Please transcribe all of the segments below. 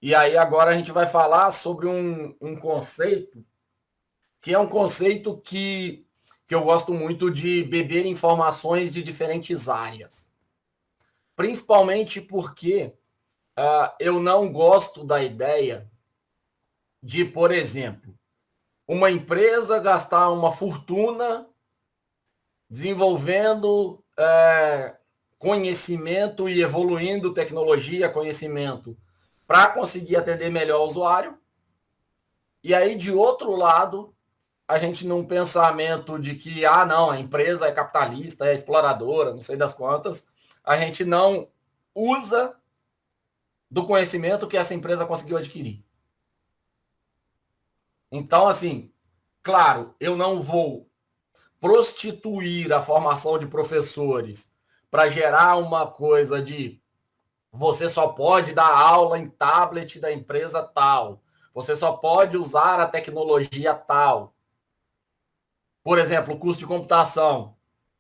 E aí agora a gente vai falar sobre um conceito, que é um conceito que eu gosto muito de beber informações de diferentes áreas. Principalmente porque eu não gosto da ideia de, por exemplo, uma empresa gastar uma fortuna desenvolvendo conhecimento e evoluindo tecnologia, conhecimento, para conseguir atender melhor o usuário. E aí, de outro lado, a gente num pensamento de que, não, a empresa é capitalista, é exploradora, não sei das quantas, a gente não usa do conhecimento que essa empresa conseguiu adquirir. Então, assim, claro, eu não vou prostituir a formação de professores para gerar uma coisa de você só pode dar aula em tablet da empresa tal, você só pode usar a tecnologia tal. Por exemplo, o curso de computação.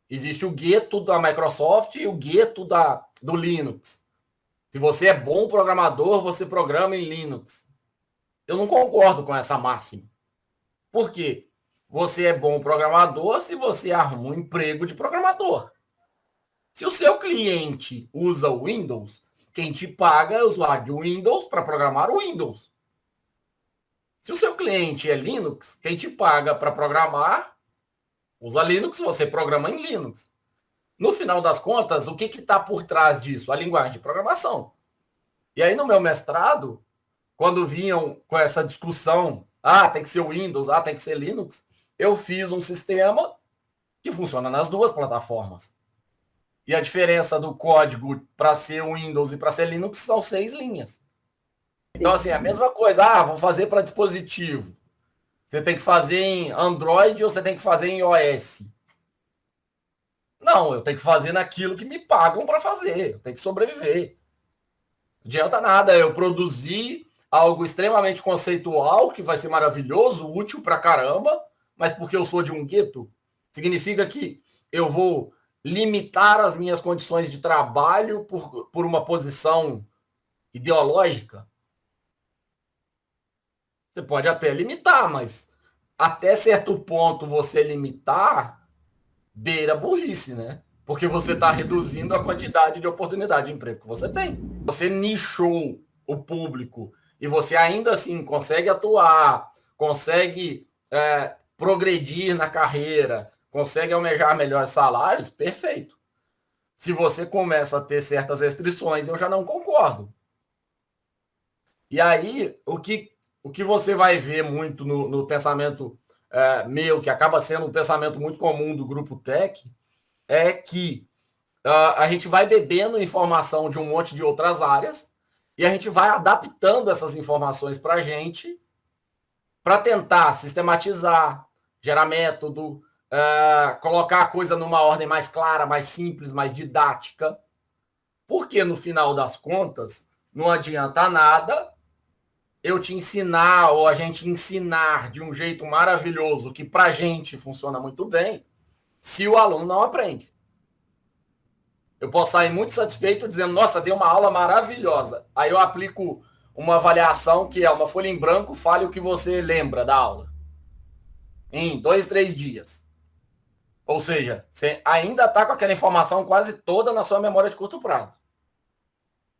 Existe o gueto da Microsoft e o gueto do Linux. Se você é bom programador, você programa em Linux. Eu não concordo com essa máxima. Por quê? Você é bom programador se você arruma um emprego de programador. Se o seu cliente usa o Windows, quem te paga é o usuário de Windows para programar o Windows. Se o seu cliente é Linux, quem te paga para programar usa Linux, você programa em Linux. No final das contas, o que está por trás disso? A linguagem de programação. E aí, no meu mestrado, quando vinham com essa discussão, tem que ser Windows, tem que ser Linux, eu fiz um sistema que funciona nas duas plataformas. E a diferença do código para ser Windows e para ser Linux são 6 linhas. Então, assim, é a mesma coisa. Vou fazer para dispositivo. Você tem que fazer em Android ou você tem que fazer em iOS? Não, eu tenho que fazer naquilo que me pagam para fazer. Eu tenho que sobreviver. Não adianta nada eu produzir algo extremamente conceitual, que vai ser maravilhoso, útil pra caramba, mas porque eu sou de um gueto, significa que eu vou limitar as minhas condições de trabalho por uma posição ideológica? Você pode até limitar, mas até certo ponto você limitar beira burrice, né? Porque você está reduzindo a quantidade de oportunidade de emprego que você tem. Você nichou o público e você ainda assim consegue atuar, consegue progredir na carreira, consegue almejar melhores salários, perfeito. Se você começa a ter certas restrições, eu já não concordo. E aí, o que você vai ver muito no pensamento meu, que acaba sendo um pensamento muito comum do grupo Tech, é que a gente vai bebendo informação de um monte de outras áreas e a gente vai adaptando essas informações para a gente para tentar sistematizar, gerar método, colocar a coisa numa ordem mais clara, mais simples, mais didática. Porque no final das contas, não adianta nada eu te ensinar ou a gente ensinar de um jeito maravilhoso que para a gente funciona muito bem, se o aluno não aprende. Eu posso sair muito satisfeito dizendo, nossa, dei uma aula maravilhosa. Aí eu aplico uma avaliação que é uma folha em branco, fale o que você lembra da aula. Em 2, 3 dias. Ou seja, você ainda está com aquela informação quase toda na sua memória de curto prazo.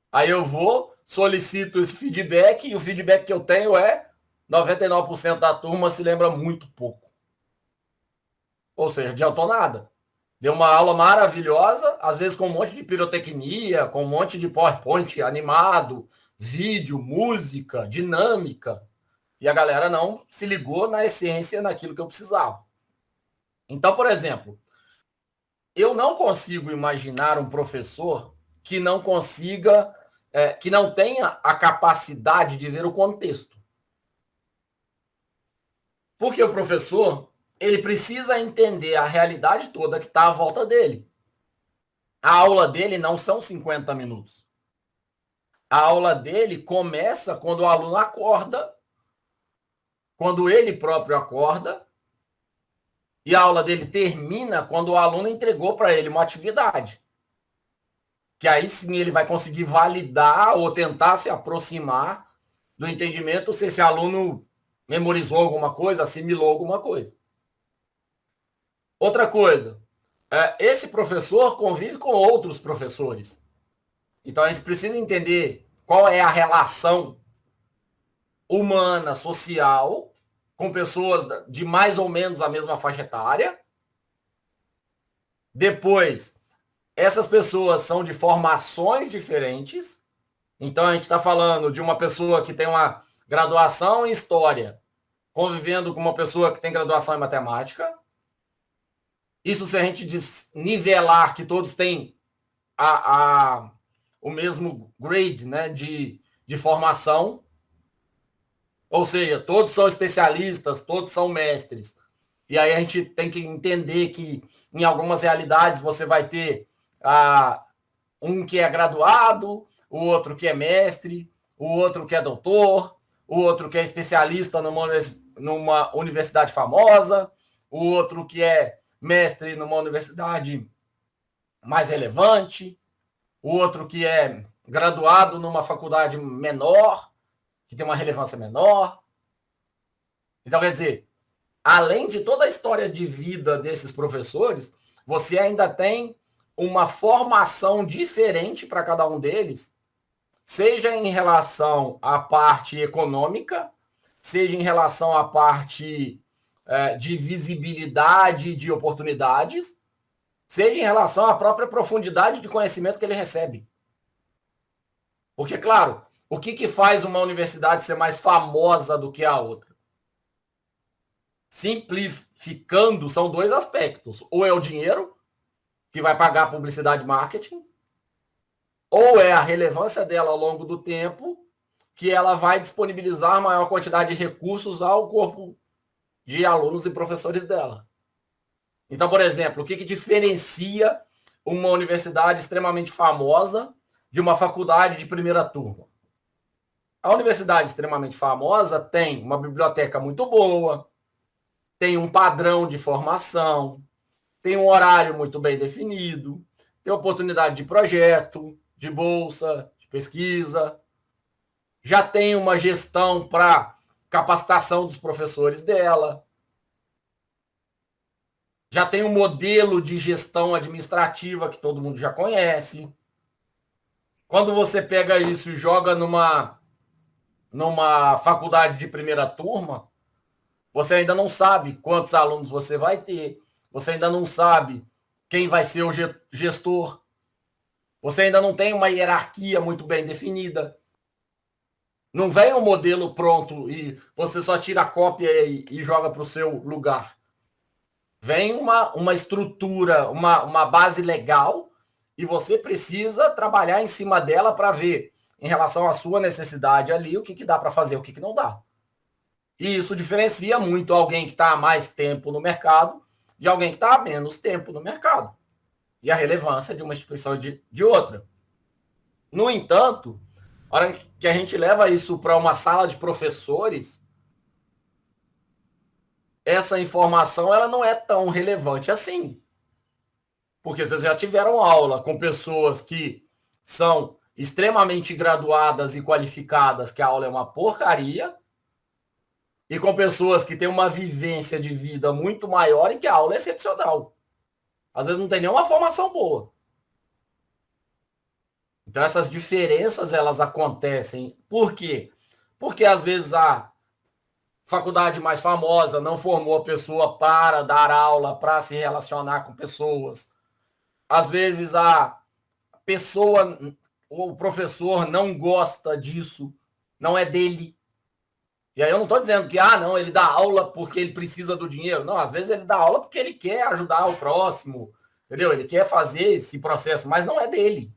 Aí eu vou, solicito esse feedback e o feedback que eu tenho é 99% da turma se lembra muito pouco. Ou seja, adiantou nada. Deu uma aula maravilhosa, às vezes com um monte de pirotecnia, com um monte de PowerPoint animado, vídeo, música, dinâmica. E a galera não se ligou na essência, naquilo que eu precisava. Então, por exemplo, eu não consigo imaginar um professor que não consiga, que não tenha a capacidade de ver o contexto. Porque o professor, ele precisa entender a realidade toda que está à volta dele. A aula dele não são 50 minutos. A aula dele começa quando o aluno acorda, quando ele próprio acorda, e a aula dele termina quando o aluno entregou para ele uma atividade. Que aí sim ele vai conseguir validar ou tentar se aproximar do entendimento se esse aluno memorizou alguma coisa, assimilou alguma coisa. Outra coisa, esse professor convive com outros professores. Então a gente precisa entender qual é a relação humana, social, com pessoas de mais ou menos a mesma faixa etária. Depois, essas pessoas são de formações diferentes. Então a gente está falando de uma pessoa que tem uma graduação em história, convivendo com uma pessoa que tem graduação em matemática. Isso se a gente nivelar que todos têm o mesmo grade, né, de formação. Ou seja, todos são especialistas, todos são mestres. E aí a gente tem que entender que em algumas realidades você vai ter um que é graduado, o outro que é mestre, o outro que é doutor, o outro que é especialista numa universidade famosa, o outro que é mestre numa universidade mais relevante, o outro que é graduado numa faculdade menor, que tem uma relevância menor. Então, quer dizer, além de toda a história de vida desses professores, você ainda tem uma formação diferente para cada um deles, seja em relação à parte econômica, seja em relação à parte de visibilidade, de oportunidades, seja em relação à própria profundidade de conhecimento que ele recebe. Porque, claro, o que faz uma universidade ser mais famosa do que a outra? Simplificando, são dois aspectos. Ou é o dinheiro, que vai pagar a publicidade e marketing, ou é a relevância dela ao longo do tempo, que ela vai disponibilizar maior quantidade de recursos ao corpo de alunos e professores dela. Então, por exemplo, o que diferencia uma universidade extremamente famosa de uma faculdade de primeira turma? A universidade extremamente famosa tem uma biblioteca muito boa, tem um padrão de formação, tem um horário muito bem definido, tem oportunidade de projeto, de bolsa, de pesquisa, já tem uma gestão para capacitação dos professores dela, já tem um modelo de gestão administrativa que todo mundo já conhece. Quando você pega isso e joga numa faculdade de primeira turma, você ainda não sabe quantos alunos você vai ter, você ainda não sabe quem vai ser o gestor, você ainda não tem uma hierarquia muito bem definida. Não vem um modelo pronto e você só tira a cópia e joga para o seu lugar. Vem uma estrutura, uma base legal e você precisa trabalhar em cima dela para ver, em relação à sua necessidade ali, o que dá para fazer, o que não dá. E isso diferencia muito alguém que está há mais tempo no mercado de alguém que está há menos tempo no mercado. E a relevância de uma instituição e de outra. No entanto, a hora que a gente leva isso para uma sala de professores, essa informação ela não é tão relevante assim. Porque vocês já tiveram aula com pessoas que são extremamente graduadas e qualificadas, que a aula é uma porcaria, e com pessoas que têm uma vivência de vida muito maior e que a aula é excepcional. Às vezes não tem nenhuma formação boa. Então essas diferenças elas acontecem. Por quê? Porque às vezes a faculdade mais famosa não formou a pessoa para dar aula, para se relacionar com pessoas. Às vezes a pessoa, o professor não gosta disso, não é dele. E aí eu não estou dizendo que, não, ele dá aula porque ele precisa do dinheiro. Não, às vezes ele dá aula porque ele quer ajudar o próximo, entendeu? Ele quer fazer esse processo, mas não é dele.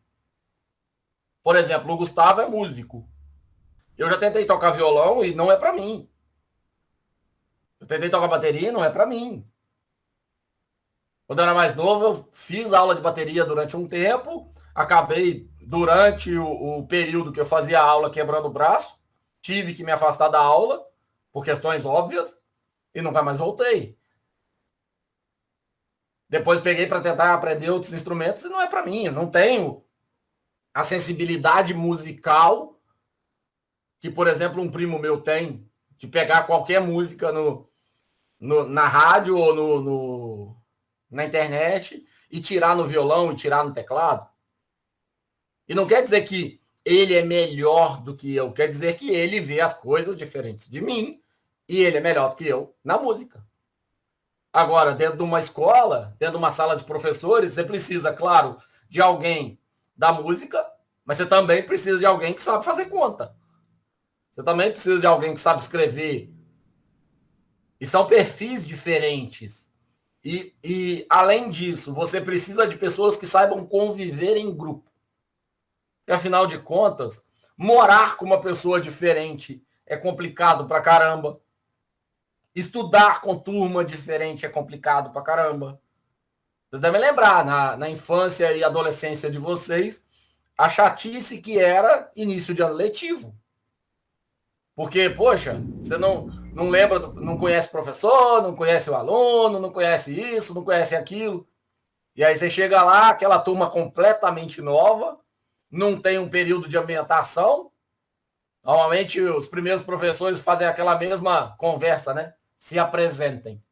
Por exemplo, o Gustavo é músico. Eu já tentei tocar violão e não é para mim. Eu tentei tocar bateria e não é para mim. Quando eu era mais novo, eu fiz aula de bateria durante um tempo, acabei, durante o período que eu fazia aula, quebrando o braço, tive que me afastar da aula, por questões óbvias, e nunca mais voltei. Depois peguei para tentar aprender outros instrumentos e não é para mim. Eu não tenho a sensibilidade musical que, por exemplo, um primo meu tem, de pegar qualquer música na rádio ou na internet e tirar no violão e tirar no teclado. E não quer dizer que ele é melhor do que eu, quer dizer que ele vê as coisas diferentes de mim e ele é melhor do que eu na música. Agora, dentro de uma escola, dentro de uma sala de professores, você precisa, claro, de alguém da música, mas você também precisa de alguém que sabe fazer conta. Você também precisa de alguém que sabe escrever. E são perfis diferentes. Além disso, você precisa de pessoas que saibam conviver em grupo. E, afinal de contas, morar com uma pessoa diferente é complicado pra caramba. Estudar com turma diferente é complicado pra caramba. Vocês devem lembrar, na infância e adolescência de vocês, a chatice que era início de ano letivo. Porque, poxa, você não lembra, não conhece o professor, não conhece o aluno, não conhece isso, não conhece aquilo. E aí você chega lá, aquela turma completamente nova, não tem um período de ambientação. Normalmente os primeiros professores fazem aquela mesma conversa, né? Se apresentem.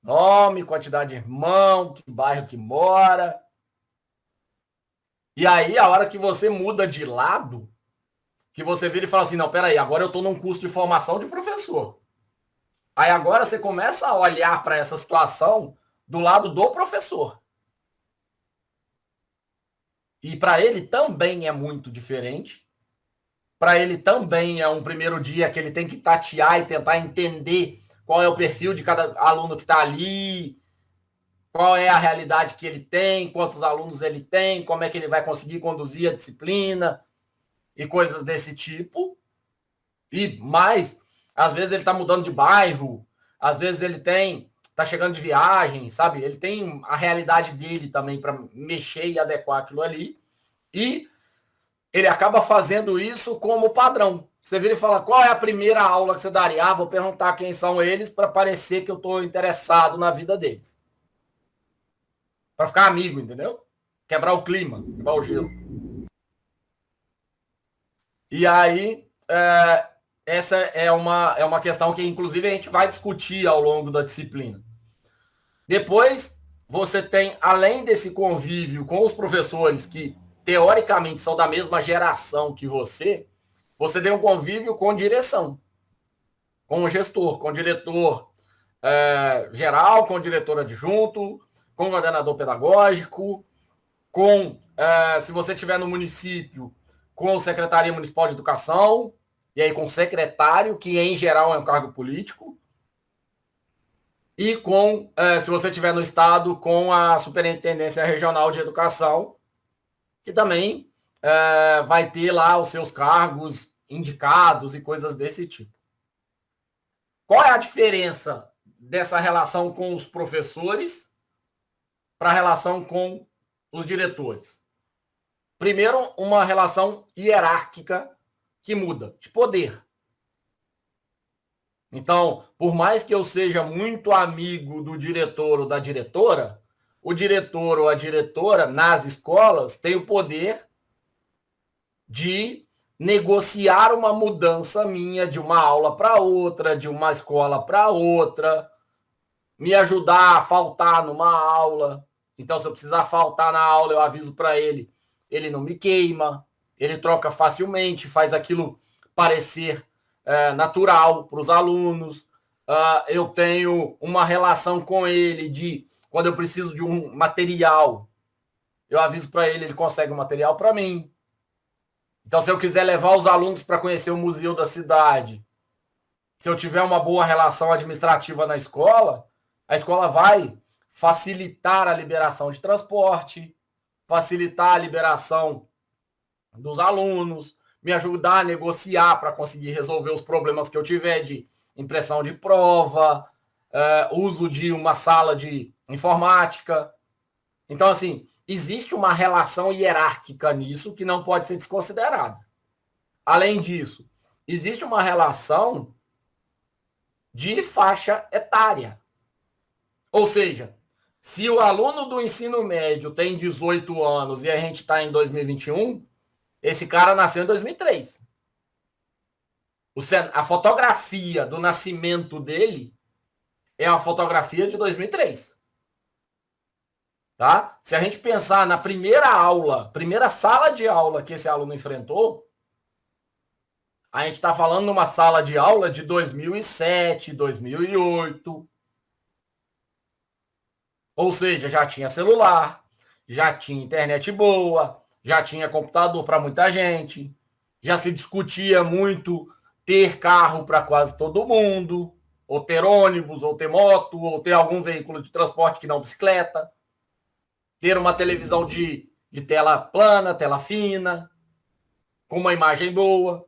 Nome, quantidade de irmão, que bairro que mora. E aí, a hora que você muda de lado, que você vira e fala assim, não, peraí, agora eu estou num curso de formação de professor. Aí agora você começa a olhar para essa situação do lado do professor. E para ele também é muito diferente. Para ele também é um primeiro dia que ele tem que tatear e tentar entender qual é o perfil de cada aluno que está ali, qual é a realidade que ele tem, quantos alunos ele tem, como é que ele vai conseguir conduzir a disciplina e coisas desse tipo. E mais, às vezes ele está mudando de bairro, às vezes ele está chegando de viagem, sabe? Ele tem a realidade dele também para mexer e adequar aquilo ali. E ele acaba fazendo isso como padrão. Você vira e fala, qual é a primeira aula que você daria? Ah, vou perguntar quem são eles para parecer que eu estou interessado na vida deles. Para ficar amigo, entendeu? Quebrar o clima, quebrar o gelo. E aí, essa é uma questão que, inclusive, a gente vai discutir ao longo da disciplina. Depois, você tem, além desse convívio com os professores que, teoricamente, são da mesma geração que você tem um convívio com direção, com o gestor, com o diretor geral, com o diretor adjunto, com o coordenador pedagógico, com, se você estiver no município, com a Secretaria Municipal de Educação, e aí com o secretário, que em geral é um cargo político, e com, se você estiver no estado, com a Superintendência Regional de Educação, que também vai ter lá os seus cargos indicados e coisas desse tipo. Qual é a diferença dessa relação com os professores para a relação com os diretores? Primeiro, uma relação hierárquica que muda, de poder. Então, por mais que eu seja muito amigo do diretor ou da diretora, o diretor ou a diretora nas escolas tem o poder de negociar uma mudança minha de uma aula para outra, de uma escola para outra, me ajudar a faltar numa aula. Então, se eu precisar faltar na aula, eu aviso para ele. Ele não me queima, ele troca facilmente, faz aquilo parecer natural para os alunos. Eu tenho uma relação com ele de quando eu preciso de um material, eu aviso para ele, ele consegue o material para mim. Então, se eu quiser levar os alunos para conhecer o museu da cidade, se eu tiver uma boa relação administrativa na escola, a escola vai facilitar a liberação de transporte, facilitar a liberação dos alunos, me ajudar a negociar para conseguir resolver os problemas que eu tiver de impressão de prova, uso de uma sala de informática. Então, assim, existe uma relação hierárquica nisso que não pode ser desconsiderada. Além disso, existe uma relação de faixa etária. Ou seja, se o aluno do ensino médio tem 18 anos e a gente está em 2021, Esse cara nasceu em 2003. A fotografia do nascimento dele é uma fotografia de 2003. Tá? Se a gente pensar na primeira aula, primeira sala de aula que esse aluno enfrentou, a gente está falando numa sala de aula de 2007, 2008. Ou seja, já tinha celular, já tinha internet boa, já tinha computador para muita gente, já se discutia muito ter carro para quase todo mundo, ou ter ônibus, ou ter moto, ou ter algum veículo de transporte que não bicicleta, ter uma televisão de tela plana, tela fina, com uma imagem boa.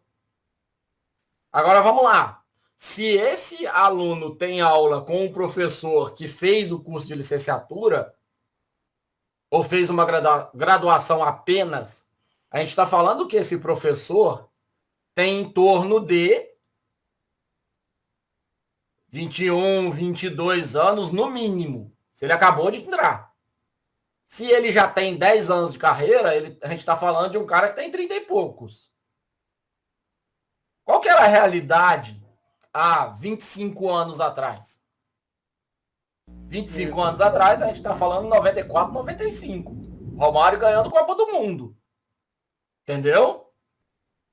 Agora vamos lá. Se esse aluno tem aula com um professor que fez o curso de licenciatura, ou fez uma graduação apenas, a gente está falando que esse professor tem em torno de 21, 22 anos no mínimo. Se ele acabou de entrar. Se ele já tem 10 anos de carreira, a gente está falando de um cara que tem 30 e poucos. Qual que era a realidade há 25 anos atrás? 25 anos atrás, a gente está falando 94, 95. Romário ganhando Copa do Mundo. Entendeu?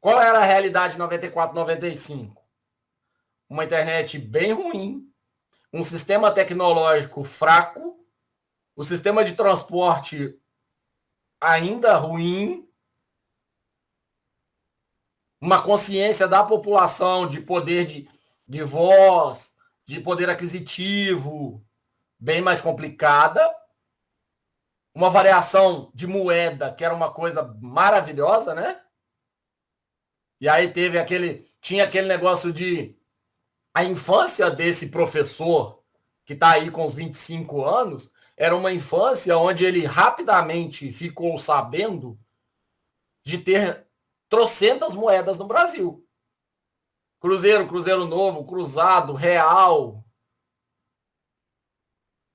Qual era a realidade de 94, 95? Uma internet bem ruim, um sistema tecnológico fraco, o sistema de transporte ainda ruim, uma consciência da população de poder de voz, de poder aquisitivo bem mais complicada, uma variação de moeda que era uma coisa maravilhosa, né? E aí tinha aquele negócio de a infância desse professor que está aí com os 25 anos era uma infância onde ele rapidamente ficou sabendo de ter trocentas moedas no Brasil. Cruzeiro, Cruzeiro Novo, Cruzado, Real.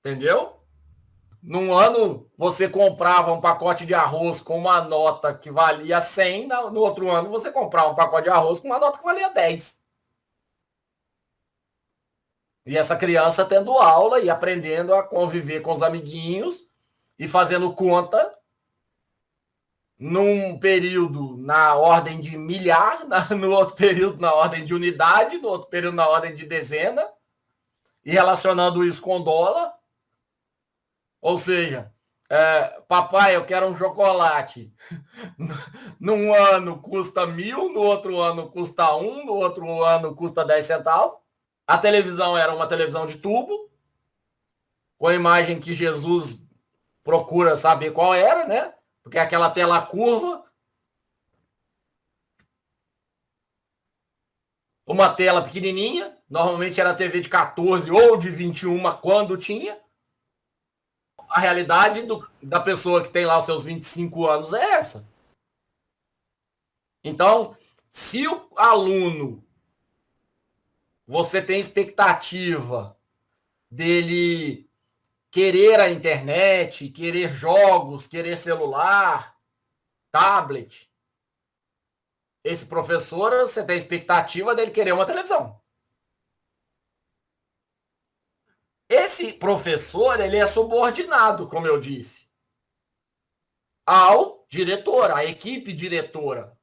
Entendeu? Num ano, você comprava um pacote de arroz com uma nota que valia 100, no outro ano você comprava um pacote de arroz com uma nota que valia 10. E essa criança tendo aula e aprendendo a conviver com os amiguinhos e fazendo conta num período na ordem de milhar, no outro período na ordem de unidade, no outro período na ordem de dezena, e relacionando isso com dólar. Ou seja, papai, eu quero um chocolate. Num ano custa 1.000, no outro ano custa 1, no outro ano custa 10 centavos. A televisão era uma televisão de tubo, com a imagem que Jesus procura saber qual era, né? Porque é aquela tela curva. Uma tela pequenininha, normalmente era TV de 14 ou de 21 quando tinha. A realidade da pessoa que tem lá os seus 25 anos é essa. Então, se o aluno, você tem expectativa dele querer a internet, querer jogos, querer celular, tablet, esse professor, você tem expectativa dele querer uma televisão. Esse professor, ele é subordinado, como eu disse, ao diretor, à equipe diretora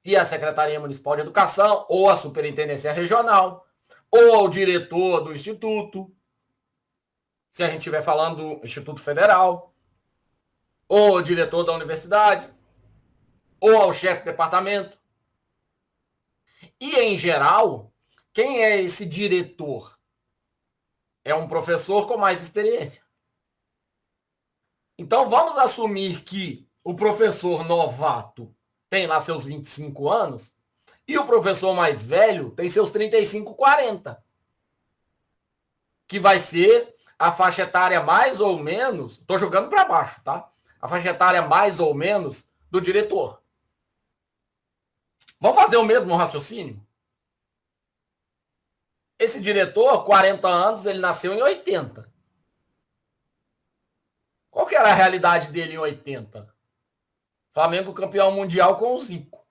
e à Secretaria Municipal de Educação, ou à Superintendência Regional, ou ao diretor do Instituto, se a gente estiver falando do Instituto Federal, ou ao diretor da universidade, ou ao chefe de departamento. E, em geral, quem é esse diretor? É um professor com mais experiência. Então, vamos assumir que o professor novato tem lá seus 25 anos e o professor mais velho tem seus 35, 40. Que vai ser a faixa etária mais ou menos, estou jogando para baixo, tá? A faixa etária mais ou menos do diretor. Vamos fazer o mesmo raciocínio? Esse diretor, 40 anos, ele nasceu em 80. Qual que era a realidade dele em 80? Flamengo campeão mundial com o Zico.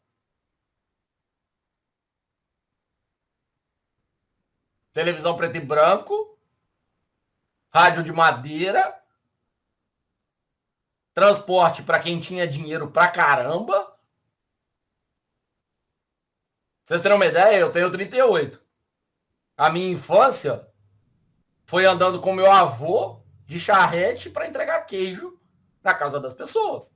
Televisão preto e branco, rádio de madeira, transporte para quem tinha dinheiro pra caramba. Vocês terem uma ideia, eu tenho 38. A minha infância foi andando com meu avô de charrete para entregar queijo na casa das pessoas.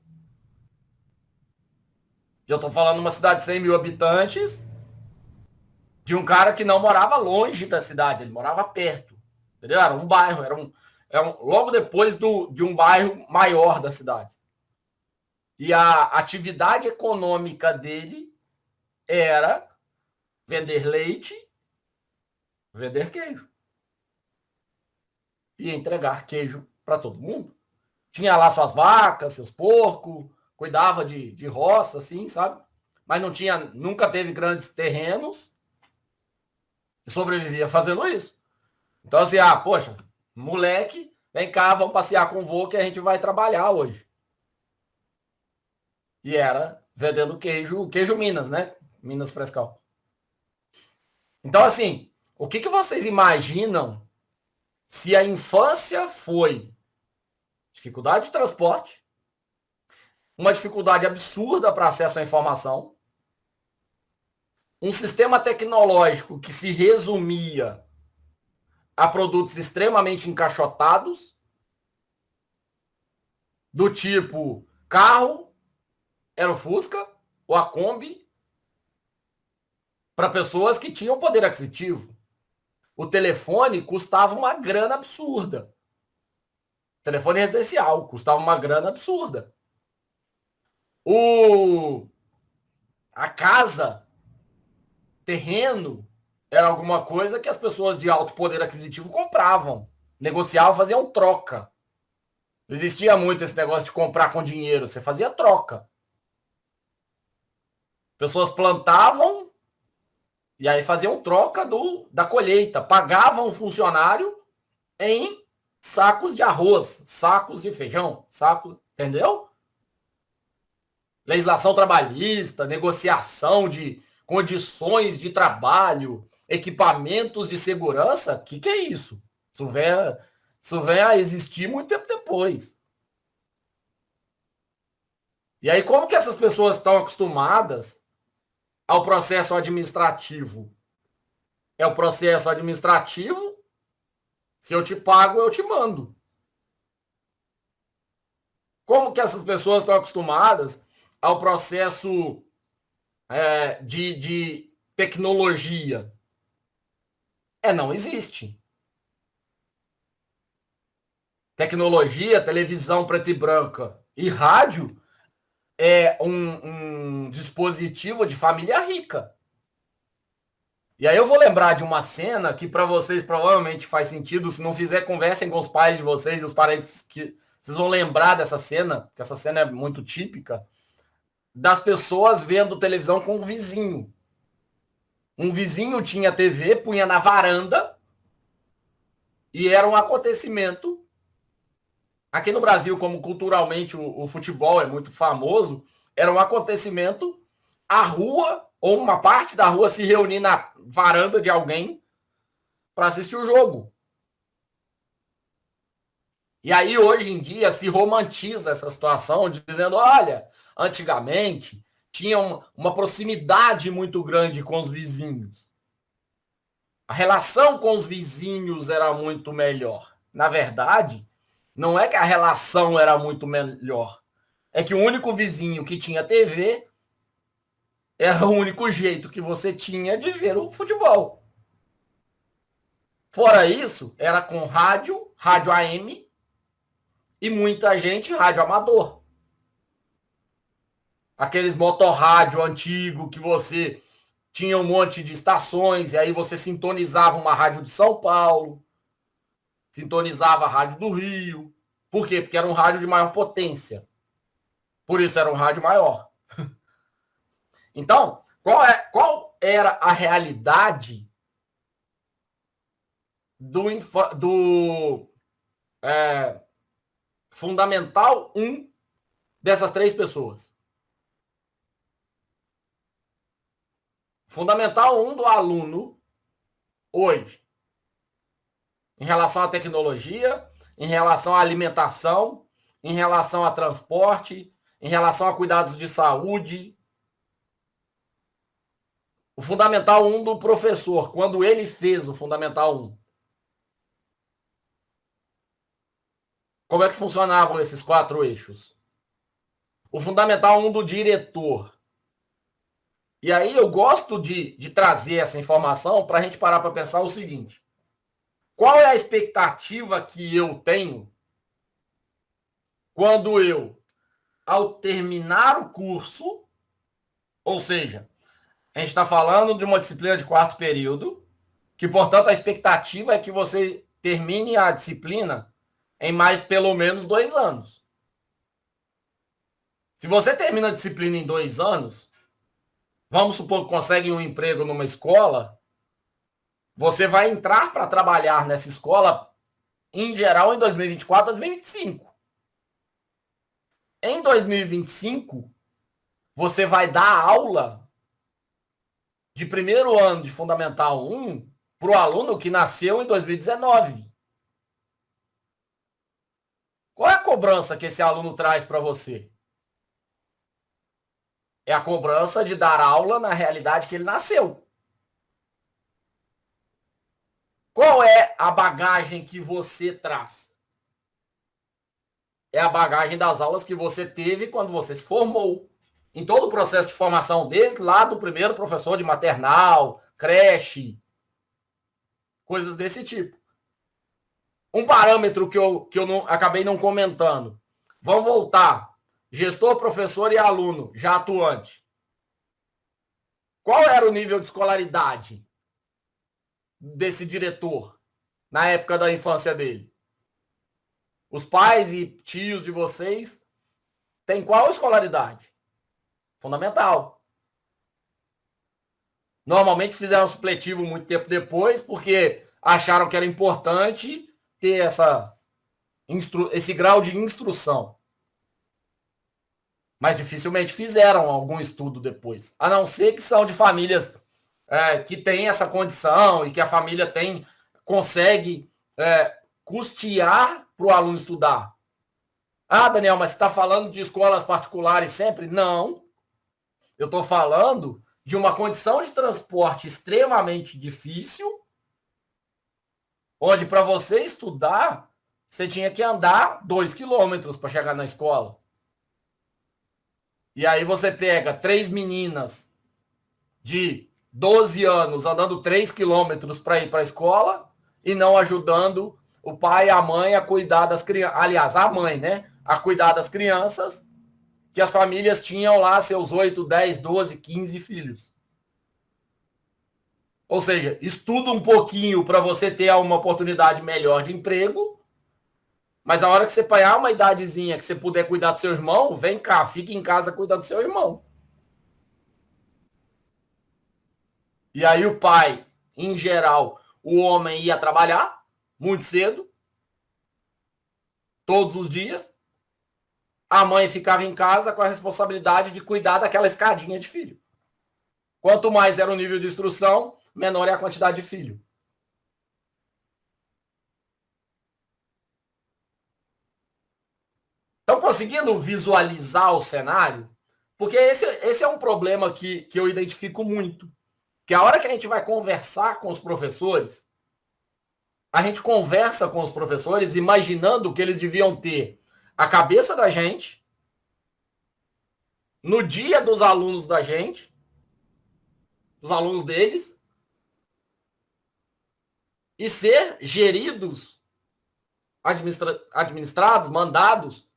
E eu tô falando de uma cidade de 100 mil habitantes, de um cara que não morava longe da cidade, ele morava perto. Entendeu? Era um bairro, logo depois de um bairro maior da cidade. E a atividade econômica dele era vender leite, vender queijo. E entregar queijo para todo mundo. Tinha lá suas vacas, seus porcos, cuidava de roça, assim, sabe? Mas não tinha, nunca teve grandes terrenos e sobrevivia fazendo isso. Então, assim, poxa, moleque, vem cá, vamos passear com o vô que a gente vai trabalhar hoje. E era vendendo queijo Minas, né? Minas Frescal. Então, assim, o que vocês imaginam se a infância foi dificuldade de transporte, uma dificuldade absurda para acesso à informação, um sistema tecnológico que se resumia a produtos extremamente encaixotados, do tipo carro, era o Fusca ou a Kombi, para pessoas que tinham poder aquisitivo. O telefone custava uma grana absurda. O telefone residencial custava uma grana absurda. A casa, terreno, era alguma coisa que as pessoas de alto poder aquisitivo compravam, negociavam, faziam troca. Não existia muito esse negócio de comprar com dinheiro, você fazia troca. Pessoas plantavam e aí faziam troca da colheita, pagavam o funcionário em sacos de arroz, sacos de feijão, entendeu? Legislação trabalhista, negociação de condições de trabalho, equipamentos de segurança, o que é isso? Isso vem a existir muito tempo depois. E aí, como que essas pessoas estão acostumadas ao processo administrativo? É o processo administrativo, se eu te pago, eu te mando. Como que essas pessoas estão acostumadas ao processo de tecnologia? Não existe. Tecnologia, televisão preta e branca e rádio é um dispositivo de família rica. E aí eu vou lembrar de uma cena que para vocês provavelmente faz sentido. Se não fizer, conversem com os pais de vocês e os parentes, que vocês vão lembrar dessa cena, porque essa cena é muito típica, das pessoas vendo televisão com um vizinho. Um vizinho tinha TV, punha na varanda e era um acontecimento. Aqui no Brasil, como culturalmente o futebol é muito famoso, era um acontecimento, a rua ou uma parte da rua se reunir na varanda de alguém para assistir o jogo. E aí, hoje em dia, se romantiza essa situação, dizendo, olha, antigamente tinha uma proximidade muito grande com os vizinhos. A relação com os vizinhos era muito melhor. Na verdade, não é que a relação era muito melhor. É que o único vizinho que tinha TV era o único jeito que você tinha de ver o futebol. Fora isso, era com rádio AM e muita gente rádio amador. Aqueles motorrádio antigo que você tinha um monte de estações e aí você sintonizava uma rádio de São Paulo, sintonizava a rádio do Rio. Por quê? Porque era um rádio de maior potência. Por isso era um rádio maior. Então, qual era a realidade do Fundamental 1 dessas três pessoas? Fundamental 1 do aluno, hoje, em relação à tecnologia, em relação à alimentação, em relação a transporte, em relação a cuidados de saúde. O Fundamental 1 do professor, quando ele fez o Fundamental 1, como é que funcionavam esses 4 eixos? O Fundamental 1 do diretor. E aí eu gosto de trazer essa informação para a gente parar para pensar o seguinte: qual é a expectativa que eu tenho quando eu, ao terminar o curso, ou seja, a gente está falando de uma disciplina de 4º período, que, portanto, a expectativa é que você termine a disciplina em mais pelo menos 2 anos. Se você termina a disciplina em 2 anos, vamos supor que consegue um emprego numa escola, você vai entrar para trabalhar nessa escola, em geral, em 2024, 2025. Em 2025, você vai dar aula de primeiro ano de Fundamental 1 para o aluno que nasceu em 2019. Qual é a cobrança que esse aluno traz para você? É a cobrança de dar aula na realidade que ele nasceu. Qual é a bagagem que você traz? É a bagagem das aulas que você teve quando você se formou. Em todo o processo de formação, desde lá do primeiro professor de maternal, creche, coisas desse tipo. Um parâmetro que eu acabei não comentando. Vamos voltar. Gestor, professor e aluno, já atuante. Qual era o nível de escolaridade desse diretor na época da infância dele? Os pais e tios de vocês têm qual escolaridade? Fundamental. Normalmente fizeram supletivo muito tempo depois, porque acharam que era importante ter esse grau de instrução. Mas dificilmente fizeram algum estudo depois. A não ser que são de famílias que têm essa condição e que a família consegue custear para o aluno estudar. Ah, Daniel, mas você está falando de escolas particulares sempre? Não. Eu estou falando de uma condição de transporte extremamente difícil, onde para você estudar, você tinha que andar 2 quilômetros para chegar na escola. E aí você pega 3 meninas de 12 anos andando 3 quilômetros para ir para a escola e não ajudando o pai e a mãe a cuidar das crianças. Aliás, a mãe, né? A cuidar das crianças, que as famílias tinham lá seus 8, 10, 12, 15 filhos. Ou seja, estuda um pouquinho para você ter uma oportunidade melhor de emprego, mas a hora que você pegar uma idadezinha que você puder cuidar do seu irmão, vem cá, fique em casa cuidando do seu irmão. E aí o pai, em geral, o homem ia trabalhar muito cedo, todos os dias. A mãe ficava em casa com a responsabilidade de cuidar daquela escadinha de filho. Quanto mais era o nível de instrução, menor é a quantidade de filho. Estão conseguindo visualizar o cenário? Porque esse é um problema que eu identifico muito. Que a hora que a gente vai conversar com os professores, a gente conversa com os professores imaginando que eles deviam ter a cabeça da gente, no dia dos alunos da gente, dos alunos deles, e ser geridos, administrados, mandados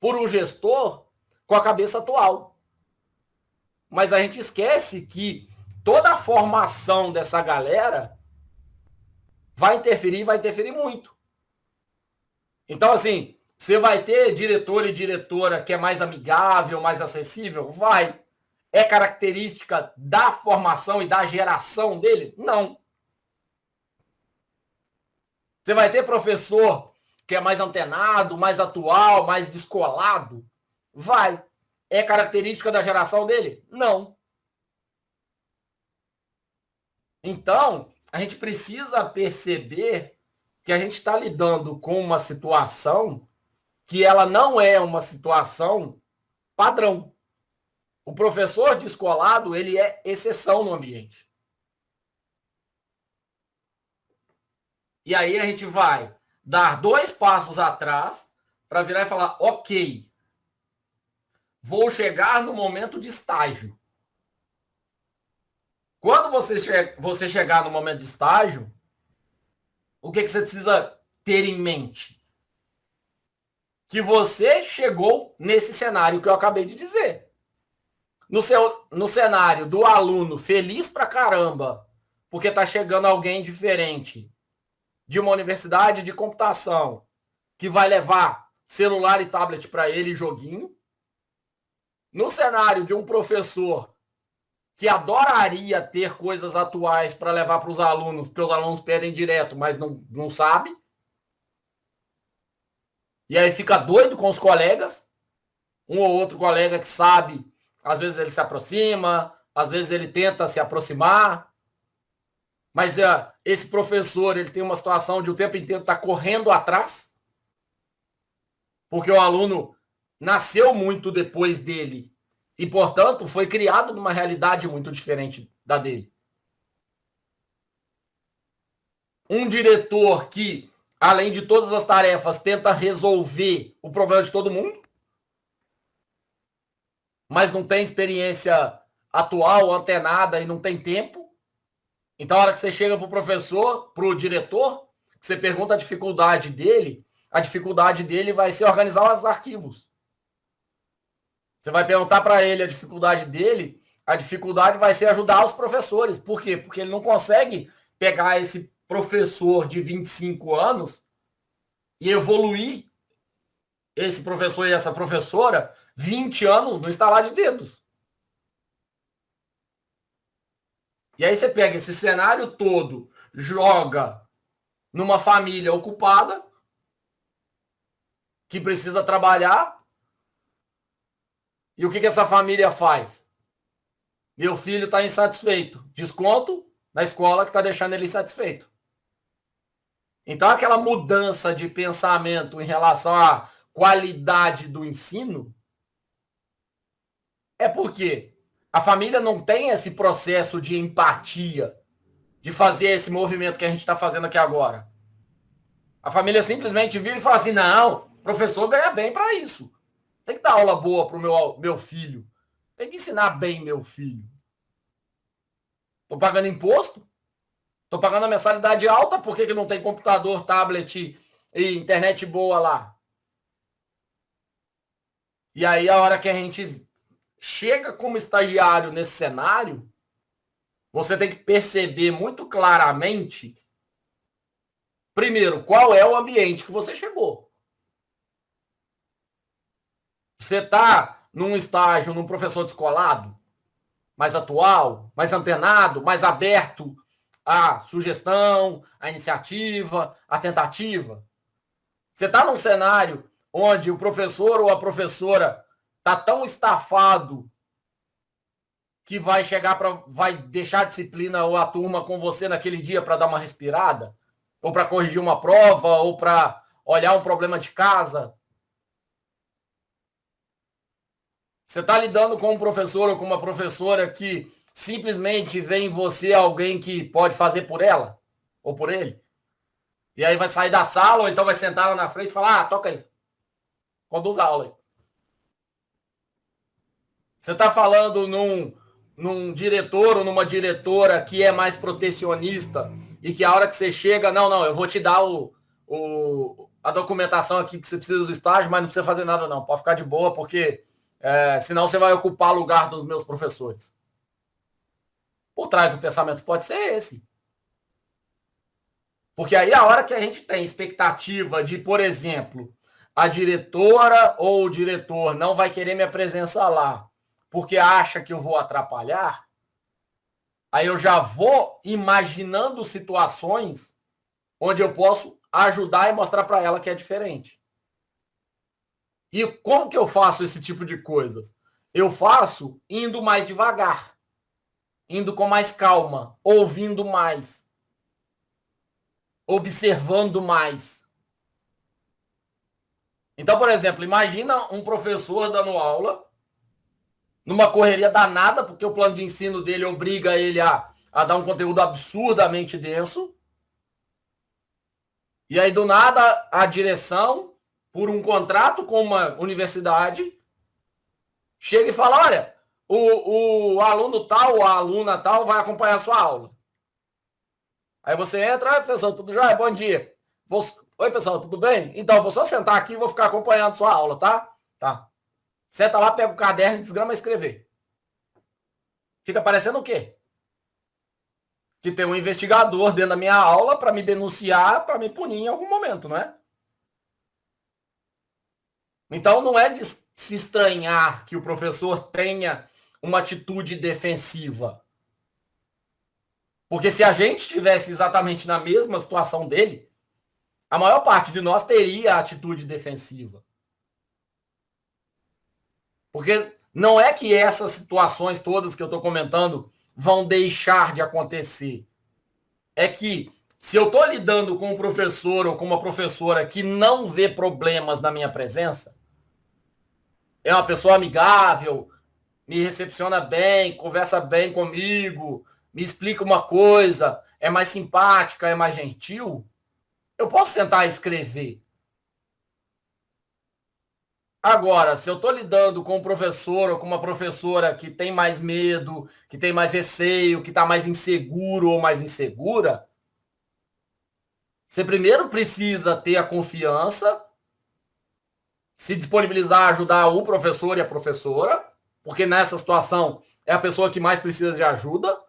por um gestor com a cabeça atual. Mas a gente esquece que toda a formação dessa galera vai interferir muito. Então, assim, você vai ter diretor e diretora que é mais amigável, mais acessível? Vai. É característica da formação e da geração dele? Não. Você vai ter professor que é mais antenado, mais atual, mais descolado? Vai. É característica da geração dele? Não. Então, a gente precisa perceber que a gente está lidando com uma situação que ela não é uma situação padrão. O professor descolado, ele é exceção no ambiente. E aí a gente vai dar 2 passos atrás para virar e falar, ok, vou chegar no momento de estágio. Quando você chegar no momento de estágio, o que você precisa ter em mente? Que você chegou nesse cenário que eu acabei de dizer. No cenário do aluno feliz pra caramba, porque tá chegando alguém diferente de uma universidade de computação que vai levar celular e tablet para ele e joguinho. No cenário de um professor que adoraria ter coisas atuais para levar para os alunos, porque os alunos pedem direto, mas não sabe. E aí fica doido com os colegas. Um ou outro colega que sabe, às vezes ele se aproxima, às vezes ele tenta se aproximar. Mas esse professor, ele tem uma situação de o tempo inteiro estar correndo atrás, porque o aluno nasceu muito depois dele e, portanto, foi criado numa realidade muito diferente da dele. Um diretor que, além de todas as tarefas, tenta resolver o problema de todo mundo, mas não tem experiência atual, antenada e não tem tempo. Então, a hora que você chega para o professor, para o diretor, que você pergunta a dificuldade dele vai ser organizar os arquivos. Você vai perguntar para ele a dificuldade dele, a dificuldade vai ser ajudar os professores. Por quê? Porque ele não consegue pegar esse professor de 25 anos e evoluir esse professor e essa professora 20 anos no estalar de dedos. E aí você pega esse cenário todo, joga numa família ocupada, que precisa trabalhar, e o que essa família faz? Meu filho está insatisfeito. Desconto na escola que está deixando ele insatisfeito. Então, aquela mudança de pensamento em relação à qualidade do ensino é porque a família não tem esse processo de empatia, de fazer esse movimento que a gente está fazendo aqui agora. A família simplesmente vira e fala assim, não, o professor ganha bem para isso. Tem que dar aula boa para o meu filho. Tem que ensinar bem meu filho. Estou pagando imposto? Estou pagando a mensalidade alta, por que não tem computador, tablet e internet boa lá? E aí, a hora que a gente chega como estagiário nesse cenário, você tem que perceber muito claramente, primeiro, qual é o ambiente que você chegou. Você está num estágio, num professor descolado, mais atual, mais antenado, mais aberto à sugestão, à iniciativa, à tentativa. Você está num cenário onde o professor ou a professora está tão estafado que vai deixar a disciplina ou a turma com você naquele dia para dar uma respirada, ou para corrigir uma prova, ou para olhar um problema de casa. Você está lidando com um professor ou com uma professora que simplesmente vê em você alguém que pode fazer por ela ou por ele. E aí vai sair da sala ou então vai sentar lá na frente e falar, toca aí. Conduz a aula aí. Você está falando num diretor ou numa diretora que é mais protecionista e que a hora que você chega, não, eu vou te dar a documentação aqui que você precisa do estágio, mas não precisa fazer nada não. Pode ficar de boa, porque senão você vai ocupar o lugar dos meus professores. Por trás do pensamento pode ser esse. Porque aí a hora que a gente tem expectativa de, por exemplo, a diretora ou o diretor não vai querer minha presença lá porque acha que eu vou atrapalhar, aí eu já vou imaginando situações onde eu posso ajudar e mostrar para ela que é diferente. E como que eu faço esse tipo de coisa? Eu faço indo mais devagar. indo com mais calma, ouvindo mais, observando mais. Então, por exemplo, imagina um professor dando aula numa correria danada, porque o plano de ensino dele obriga ele a dar um conteúdo absurdamente denso. E aí, do nada, a direção, por um contrato com uma universidade, chega e fala, olha, o aluno tal, ou a aluna tal vai acompanhar a sua aula. Aí você entra, pessoal, tudo jóia? Bom dia. Oi, pessoal, tudo bem? Então, vou só sentar aqui e vou ficar acompanhando sua aula, tá? Tá. Senta lá, pega o caderno e desgrama a escrever. Fica parecendo o quê? Que tem um investigador dentro da minha aula para me denunciar, para me punir em algum momento, não é? Então, não é de se estranhar que o professor tenha uma atitude defensiva. Porque se a gente estivesse exatamente na mesma situação dele, a maior parte de nós teria a atitude defensiva. Porque não é que essas situações todas que eu estou comentando vão deixar de acontecer. É que se eu estou lidando com um professor ou com uma professora que não vê problemas na minha presença, é uma pessoa amigável, me recepciona bem, conversa bem comigo, me explica uma coisa, é mais simpática, é mais gentil, eu posso sentar e escrever. Agora, se eu estou lidando com um professor ou com uma professora que tem mais medo, que tem mais receio, que está mais inseguro ou mais insegura, você primeiro precisa ter a confiança, se disponibilizar a ajudar o professor e a professora, porque nessa situação é a pessoa que mais precisa de ajuda,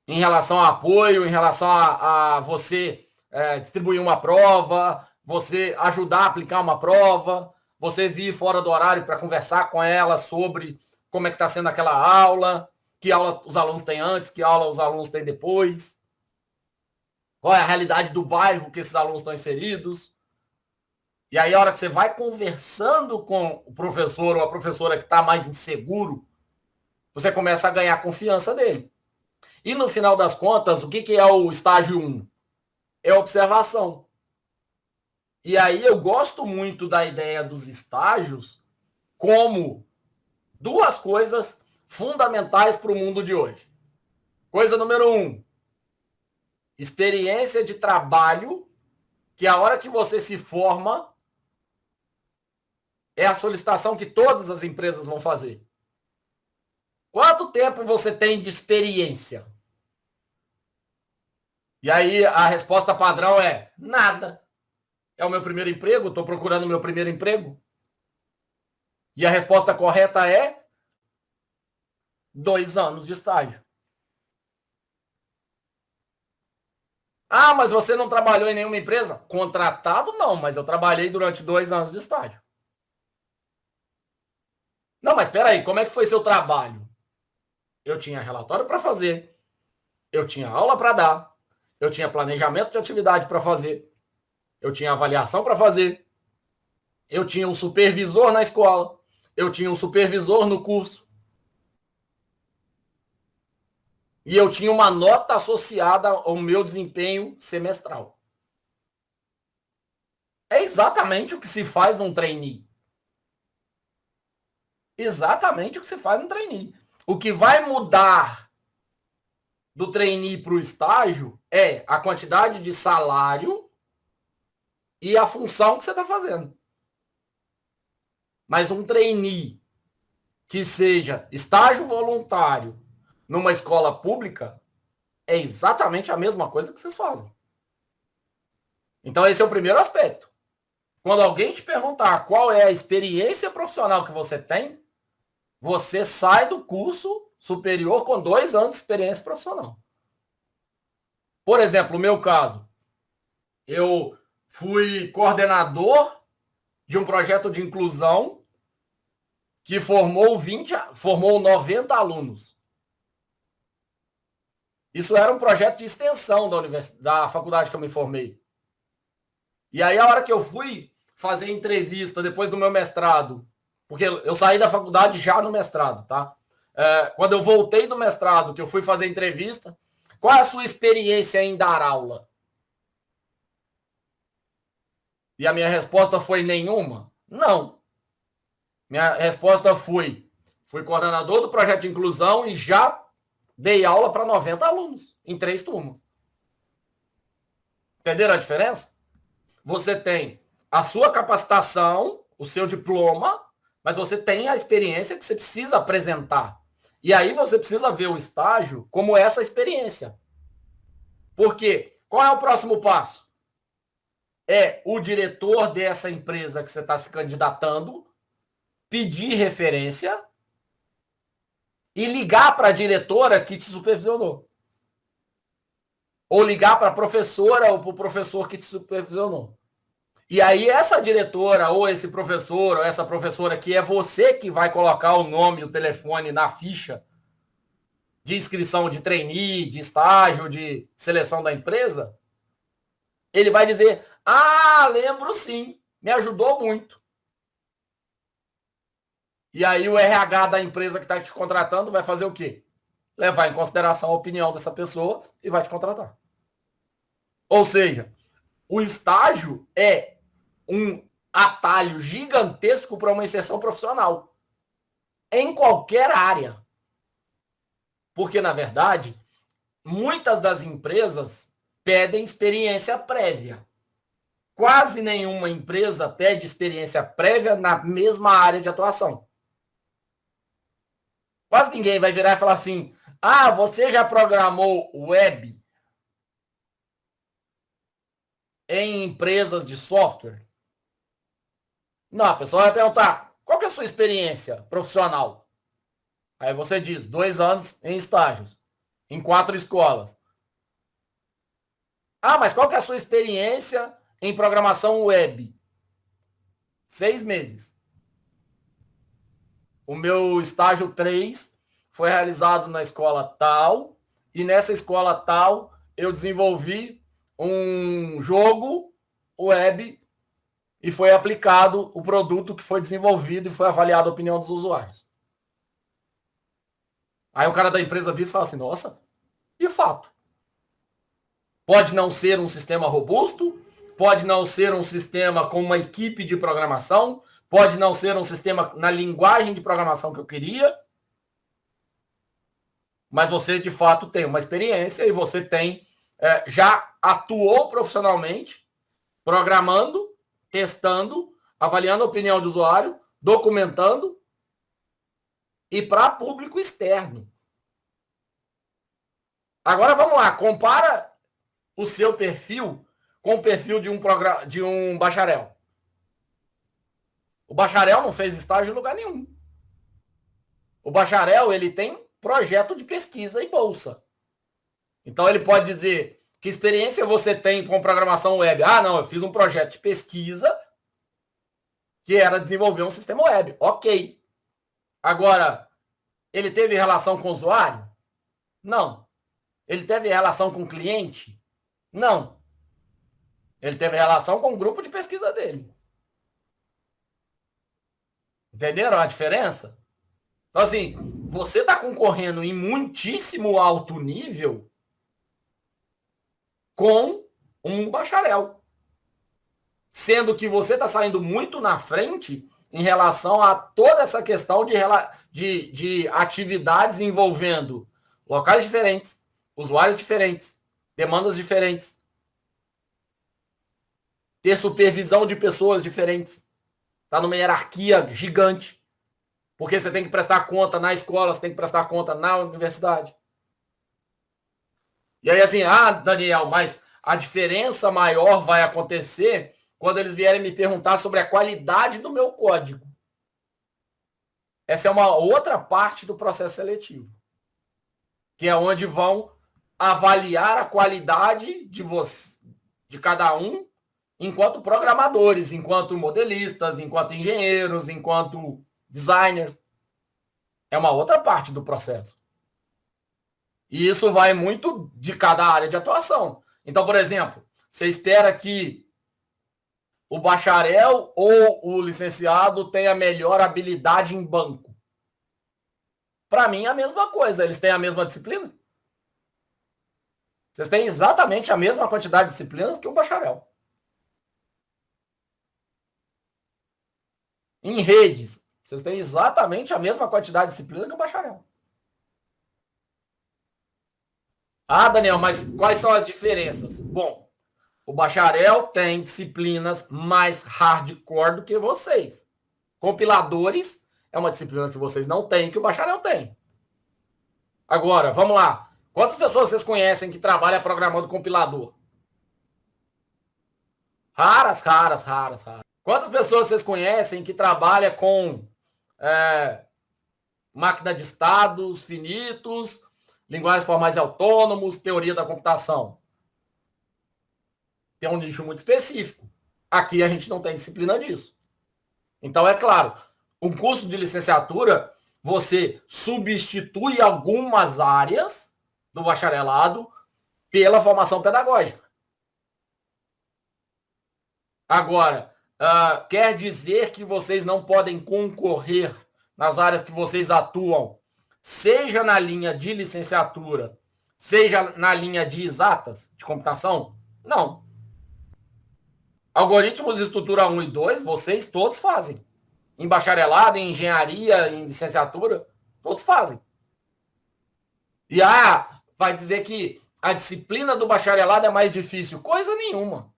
em relação a apoio, em relação a você distribuir uma prova, você ajudar a aplicar uma prova, você vir fora do horário para conversar com ela sobre como é que está sendo aquela aula, que aula os alunos têm antes, que aula os alunos têm depois, qual é a realidade do bairro que esses alunos estão inseridos. E aí, a hora que você vai conversando com o professor ou a professora que está mais inseguro, você começa a ganhar a confiança dele. E no final das contas, o que é o estágio 1? É observação. E aí eu gosto muito da ideia dos estágios como duas coisas fundamentais para o mundo de hoje. Coisa número 1, experiência de trabalho, que a hora que você se forma é a solicitação que todas as empresas vão fazer. Quanto tempo você tem de experiência? E aí a resposta padrão é nada. É o meu primeiro emprego, estou procurando o meu primeiro emprego. E a resposta correta é 2 anos de estágio. Ah, mas você não trabalhou em nenhuma empresa? Contratado não, mas eu trabalhei durante 2 anos de estágio. Não, mas espera aí, como é que foi seu trabalho? Eu tinha relatório para fazer, eu tinha aula para dar, eu tinha planejamento de atividade para fazer, eu tinha avaliação para fazer, eu tinha um supervisor na escola, eu tinha um supervisor no curso, e eu tinha uma nota associada ao meu desempenho semestral. É exatamente o que se faz num trainee. Exatamente o que se faz num trainee. O que vai mudar do trainee para o estágio é a quantidade de salário e a função que você está fazendo. Mas um trainee que seja estágio voluntário numa escola pública é exatamente a mesma coisa que vocês fazem. Então, esse é o primeiro aspecto. Quando alguém te perguntar qual é a experiência profissional que você tem, você sai do curso superior com 2 anos de experiência profissional. Por exemplo, no meu caso, eu fui coordenador de um projeto de inclusão que formou 90 alunos. Isso era um projeto de extensão da faculdade que eu me formei. E aí, a hora que eu fui fazer entrevista depois do meu mestrado, porque eu saí da faculdade já no mestrado, tá? quando eu voltei do mestrado, que eu fui fazer entrevista, qual é a sua experiência em dar aula? E a minha resposta foi nenhuma? Não. Minha resposta fui coordenador do projeto de inclusão e já dei aula para 90 alunos, em 3 turmas. Entenderam a diferença? Você tem a sua capacitação, o seu diploma, mas você tem a experiência que você precisa apresentar. E aí você precisa ver o estágio como essa experiência. Por quê? Qual é o próximo passo? É o diretor dessa empresa que você está se candidatando pedir referência e ligar para a diretora que te supervisionou. Ou ligar para a professora ou para o professor que te supervisionou. E aí essa diretora, ou esse professor, ou essa professora, que é você que vai colocar o nome e o telefone na ficha de inscrição de trainee, de estágio, de seleção da empresa, ele vai dizer, lembro sim, me ajudou muito. E aí o RH da empresa que está te contratando vai fazer o quê? Levar em consideração a opinião dessa pessoa e vai te contratar. Ou seja, o estágio é um atalho gigantesco para uma inserção profissional. Em qualquer área. Porque, na verdade, muitas das empresas pedem experiência prévia. Quase nenhuma empresa pede experiência prévia na mesma área de atuação. Quase ninguém vai virar e falar assim, você já programou web em empresas de software? Não, a pessoa vai perguntar, qual que é a sua experiência profissional? Aí você diz, 2 anos em estágios, em 4 escolas. Mas qual que é a sua experiência em programação web? 6 meses. O meu estágio 3 foi realizado na escola tal, e nessa escola tal eu desenvolvi um jogo web e foi aplicado o produto que foi desenvolvido e foi avaliado a opinião dos usuários. Aí o cara da empresa vira e fala assim, nossa, de fato. Pode não ser um sistema robusto, pode não ser um sistema com uma equipe de programação, pode não ser um sistema na linguagem de programação que eu queria, mas você, de fato, tem uma experiência e você tem já atuou profissionalmente, programando, testando, avaliando a opinião do usuário, documentando e para público externo. Agora, vamos lá, compara o seu perfil com o perfil de um bacharel. O bacharel não fez estágio em lugar nenhum. O bacharel, ele tem projeto de pesquisa e bolsa. Então, ele pode dizer que experiência você tem com programação web. Não, eu fiz um projeto de pesquisa que era desenvolver um sistema web. Ok. Agora, ele teve relação com o usuário? Não. Ele teve relação com o cliente? Não. Ele teve relação com o grupo de pesquisa dele. Entenderam a diferença? Então, assim, você está concorrendo em muitíssimo alto nível com um bacharel. Sendo que você está saindo muito na frente em relação a toda essa questão de atividades envolvendo locais diferentes, usuários diferentes, demandas diferentes, ter supervisão de pessoas diferentes. Está numa hierarquia gigante. Porque você tem que prestar conta na escola, você tem que prestar conta na universidade. E aí assim, Daniel, mas a diferença maior vai acontecer quando eles vierem me perguntar sobre a qualidade do meu código. Essa é uma outra parte do processo seletivo. Que é onde vão avaliar a qualidade de cada um enquanto programadores, enquanto modelistas, enquanto engenheiros, enquanto designers. É uma outra parte do processo. E isso vai muito de cada área de atuação. Então, por exemplo, você espera que o bacharel ou o licenciado tenha melhor habilidade em banco. Para mim é a mesma coisa. Eles têm a mesma disciplina? Vocês têm exatamente a mesma quantidade de disciplinas que o bacharel. Em redes, vocês têm exatamente a mesma quantidade de disciplina que o bacharel. Ah, Daniel, mas quais são as diferenças? Bom, o bacharel tem disciplinas mais hardcore do que vocês. Compiladores é uma disciplina que vocês não têm, que o bacharel tem. Agora, vamos lá. Quantas pessoas vocês conhecem que trabalham programando compilador? Raras, raras, raras, raras. Quantas pessoas vocês conhecem que trabalham com máquina de estados finitos, linguagens formais e autônomos, teoria da computação? Tem um nicho muito específico. Aqui a gente não tem disciplina disso. Então, é claro, um curso de licenciatura, você substitui algumas áreas do bacharelado pela formação pedagógica. Agora, quer dizer que vocês não podem concorrer nas áreas que vocês atuam, seja na linha de licenciatura, seja na linha de exatas, de computação? Não. Algoritmos de estrutura 1 e 2, vocês todos fazem. Em bacharelado, em engenharia, em licenciatura, todos fazem. E vai dizer que a disciplina do bacharelado é mais difícil. Coisa nenhuma.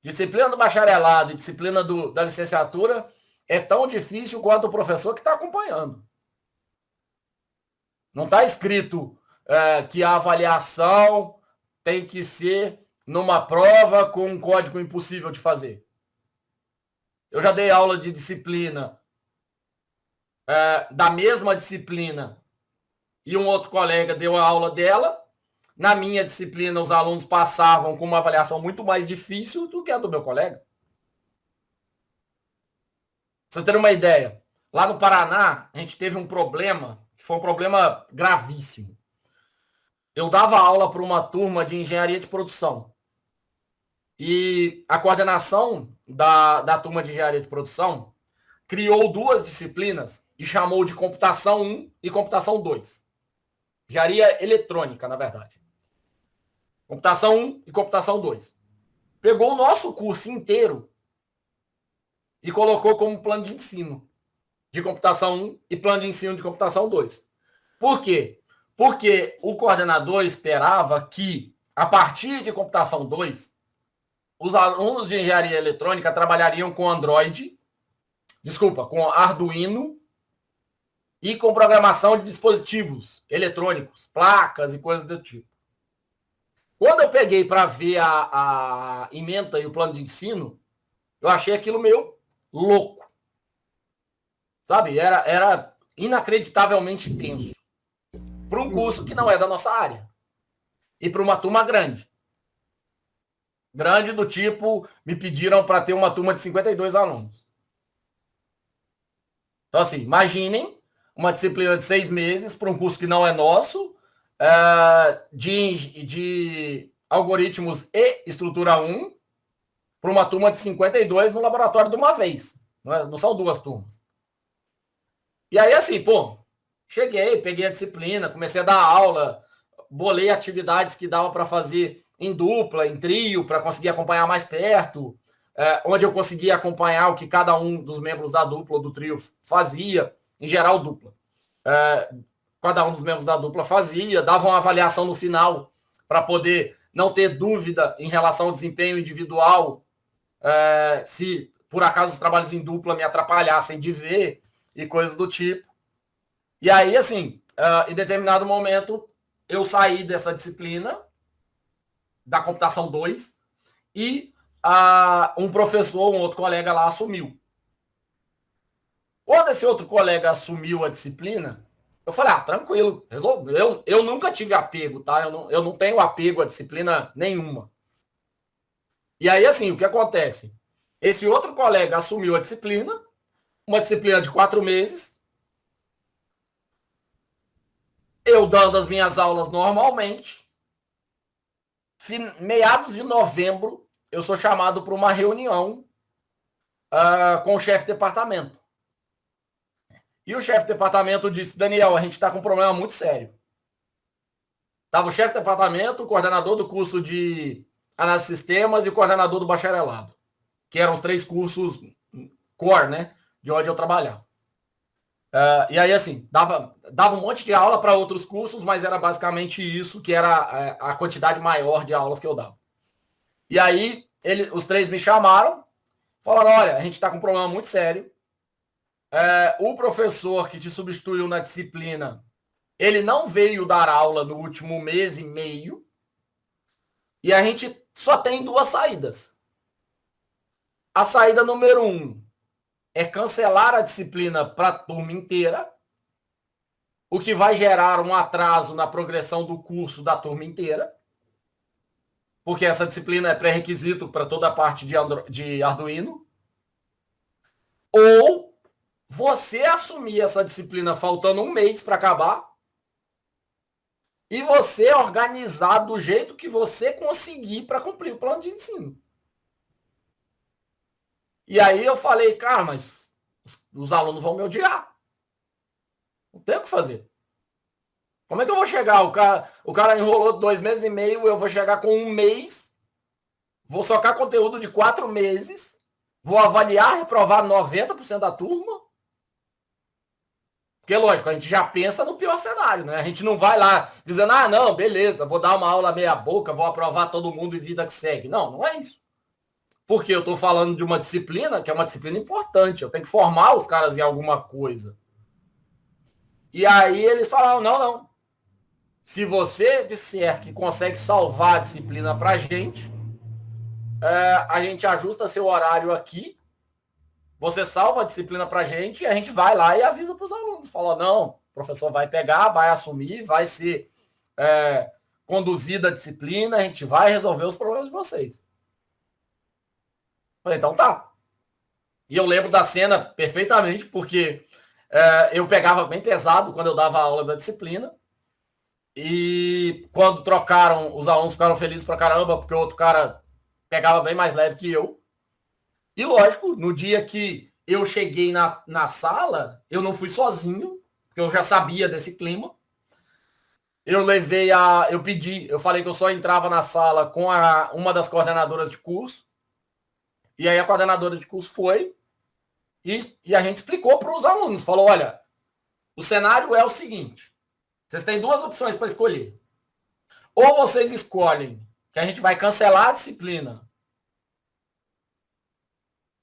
Disciplina do bacharelado e disciplina da licenciatura é tão difícil quanto o professor que está acompanhando. Não está escrito que a avaliação tem que ser numa prova com um código impossível de fazer. Eu já dei aula de disciplina da mesma disciplina e um outro colega deu a aula dela. Na minha disciplina, os alunos passavam com uma avaliação muito mais difícil do que a do meu colega. Pra vocês terem uma ideia, lá no Paraná, a gente teve um problema, que foi um problema gravíssimo. Eu dava aula para uma turma de engenharia de produção. E a coordenação da turma de engenharia de produção criou duas disciplinas e chamou de computação 1 e computação 2. Engenharia eletrônica, na verdade. Computação 1 e computação 2. Pegou o nosso curso inteiro e colocou como plano de ensino de computação 1 e plano de ensino de computação 2. Por quê? Porque o coordenador esperava que, a partir de computação 2, os alunos de engenharia eletrônica trabalhariam com com Arduino e com programação de dispositivos eletrônicos, placas e coisas do tipo. Quando eu peguei para ver a ementa e o plano de ensino, eu achei aquilo meio louco. Sabe? Era inacreditavelmente tenso. Para um curso que não é da nossa área. E para uma turma grande. Grande do tipo, me pediram para ter uma turma de 52 alunos. Então, assim, imaginem uma disciplina de 6 meses para um curso que não é nosso, de algoritmos e estrutura 1, para uma turma de 52 no laboratório de uma vez. Não são duas turmas. E aí, assim, cheguei, peguei a disciplina, comecei a dar aula, bolei atividades que dava para fazer em dupla, em trio, para conseguir acompanhar mais perto, onde eu conseguia acompanhar o que cada um dos membros da dupla ou do trio fazia, em geral dupla. Cada um dos membros da dupla fazia, dava uma avaliação no final para poder não ter dúvida em relação ao desempenho individual, se por acaso os trabalhos em dupla me atrapalhassem de ver e coisas do tipo. E aí, assim, em determinado momento, eu saí dessa disciplina da computação 2 e um professor, um outro colega lá assumiu. Quando esse outro colega assumiu a disciplina, eu falei, tranquilo, resolveu. Eu nunca tive apego, tá? Eu não tenho apego a disciplina nenhuma. E aí, assim, o que acontece? Esse outro colega assumiu a disciplina, uma disciplina de 4 meses, eu dando as minhas aulas normalmente, meados de novembro, eu sou chamado para uma reunião com o chefe de departamento. E o chefe de departamento disse, Daniel, a gente está com um problema muito sério. Estava o chefe de departamento, o coordenador do curso de análise de sistemas e o coordenador do bacharelado, que eram os 3 cursos core, né, de onde eu trabalhava. E aí, assim, dava um monte de aula para outros cursos, mas era basicamente isso, que era a quantidade maior de aulas que eu dava. E aí, os 3 me chamaram, falaram, olha, a gente está com um problema muito sério. O professor que te substituiu na disciplina, ele não veio dar aula no último mês e meio, e a gente só tem 2 saídas. A saída número 1 é cancelar a disciplina para a turma inteira, o que vai gerar um atraso na progressão do curso da turma inteira, porque essa disciplina é pré-requisito para toda a parte de Arduino. Ou você assumir essa disciplina faltando um mês para acabar e você organizar do jeito que você conseguir para cumprir o plano de ensino. E aí eu falei, cara, mas os alunos vão me odiar. Não tem o que fazer. Como é que eu vou chegar? O cara enrolou 2 meses e meio, eu vou chegar com 1 mês, vou socar conteúdo de 4 meses, vou avaliar, reprovar 90% da turma. Porque, lógico, a gente já pensa no pior cenário, né? A gente não vai lá dizendo, não, beleza, vou dar uma aula meia boca, vou aprovar todo mundo e vida que segue. Não, não é isso. Porque eu estou falando de uma disciplina que é uma disciplina importante. Eu tenho que formar os caras em alguma coisa. E aí eles falaram, não. Se você disser que consegue salvar a disciplina pra gente, a gente ajusta seu horário aqui, você salva a disciplina pra gente e a gente vai lá e avisa para os alunos. Fala, não, o professor vai pegar, vai assumir, vai ser conduzida a disciplina, a gente vai resolver os problemas de vocês. Falei, então tá. E eu lembro da cena perfeitamente, porque eu pegava bem pesado quando eu dava a aula da disciplina. E quando trocaram, os alunos ficaram felizes pra caramba, porque o outro cara pegava bem mais leve que eu. E lógico, no dia que eu cheguei na sala, eu não fui sozinho, porque eu já sabia desse clima. Eu falei que eu só entrava na sala com uma das coordenadoras de curso. E aí a coordenadora de curso foi e a gente explicou para os alunos. Falou, olha, o cenário é o seguinte. Vocês têm 2 opções para escolher. Ou vocês escolhem que a gente vai cancelar a disciplina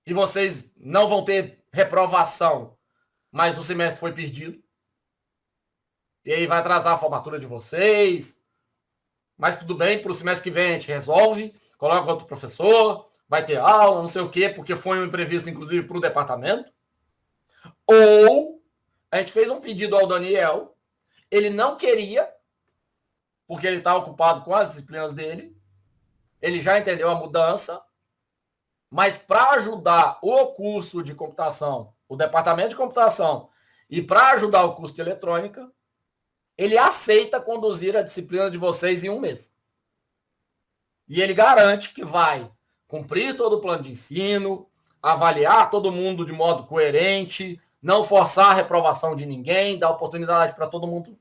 e vocês não vão ter reprovação, mas o semestre foi perdido. E aí vai atrasar a formatura de vocês. Mas tudo bem, para o semestre que vem a gente resolve, coloca outro professor, vai ter aula, não sei o quê, porque foi um imprevisto, inclusive, para o departamento. Ou a gente fez um pedido ao Daniel, ele não queria, porque ele está ocupado com as disciplinas dele, ele já entendeu a mudança, mas para ajudar o curso de computação, o departamento de computação, e para ajudar o curso de eletrônica, ele aceita conduzir a disciplina de vocês em 1 mês. E ele garante que vai cumprir todo o plano de ensino, avaliar todo mundo de modo coerente, não forçar a reprovação de ninguém, dar oportunidade para todo mundo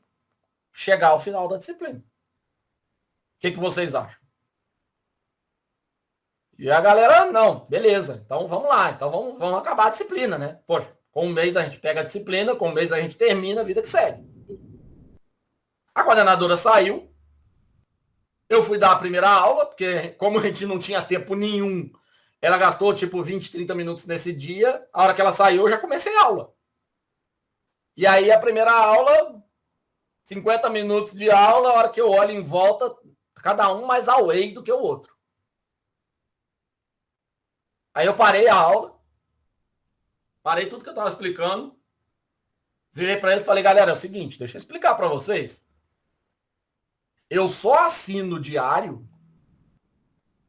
chegar ao final da disciplina. O que vocês acham? E a galera, não, beleza, então vamos lá, então vamos acabar a disciplina, né? Poxa, com 1 mês a gente pega a disciplina, com 1 mês a gente termina, a vida que segue. A coordenadora saiu, eu fui dar a primeira aula, porque como a gente não tinha tempo nenhum, ela gastou tipo 20, 30 minutos nesse dia, a hora que ela saiu eu já comecei a aula. E aí a primeira aula, 50 minutos de aula, a hora que eu olho em volta, cada um mais away do que o outro. Aí eu parei a aula, parei tudo que eu estava explicando, virei para eles e falei, galera, é o seguinte, deixa eu explicar para vocês. Eu só assino diário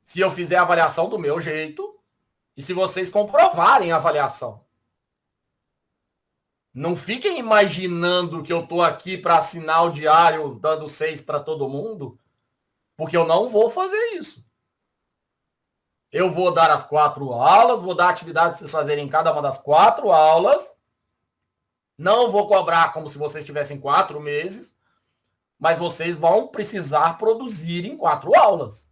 se eu fizer a avaliação do meu jeito e se vocês comprovarem a avaliação. Não fiquem imaginando que eu estou aqui para assinar o diário dando 6 para todo mundo, porque eu não vou fazer isso. Eu vou dar as 4 aulas, vou dar a atividade para vocês fazerem em cada uma das 4 aulas, Não vou cobrar como se vocês tivessem 4 meses, mas vocês vão precisar produzir em 4 aulas.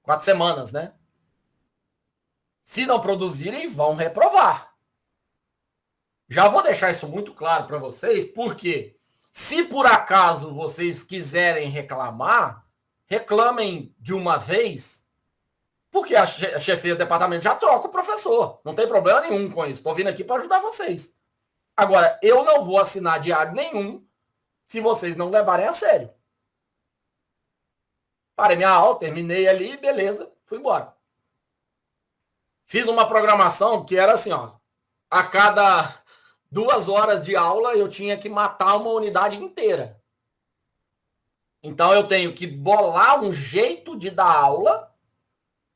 4 semanas, né? Se não produzirem, vão reprovar. Já vou deixar isso muito claro para vocês, porque se por acaso vocês quiserem reclamar, reclamem de uma vez, porque a chefia do departamento já troca o professor. Não tem problema nenhum com isso. Estou vindo aqui para ajudar vocês. Agora, eu não vou assinar diário nenhum se vocês não levarem a sério. Parei minha aula, terminei ali, beleza, fui embora. Fiz uma programação que era assim, ó, a cada 2 horas de aula eu tinha que matar uma unidade inteira. Então eu tenho que bolar um jeito de dar aula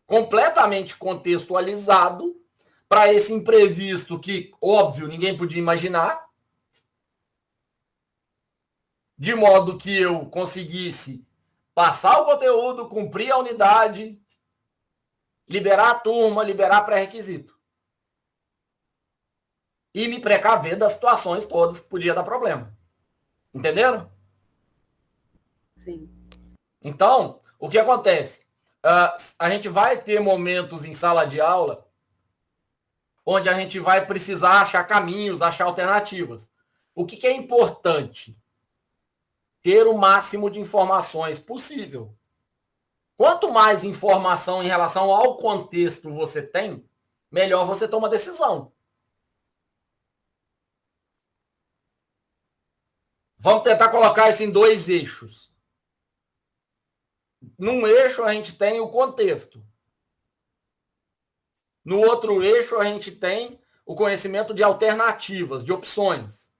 completamente contextualizado para esse imprevisto que, óbvio, ninguém podia imaginar, de modo que eu conseguisse passar o conteúdo, cumprir a unidade, liberar a turma, liberar pré-requisito. E me precaver das situações todas que podia dar problema. Entenderam? Sim. Então, o que acontece? A gente vai ter momentos em sala de aula onde a gente vai precisar achar caminhos, achar alternativas. O que é importante? Ter o máximo de informações possível. Quanto mais informação em relação ao contexto você tem, melhor você toma decisão. Vamos tentar colocar isso em 2 eixos. Num eixo a gente tem o contexto. No outro eixo a gente tem o conhecimento de alternativas, de opções.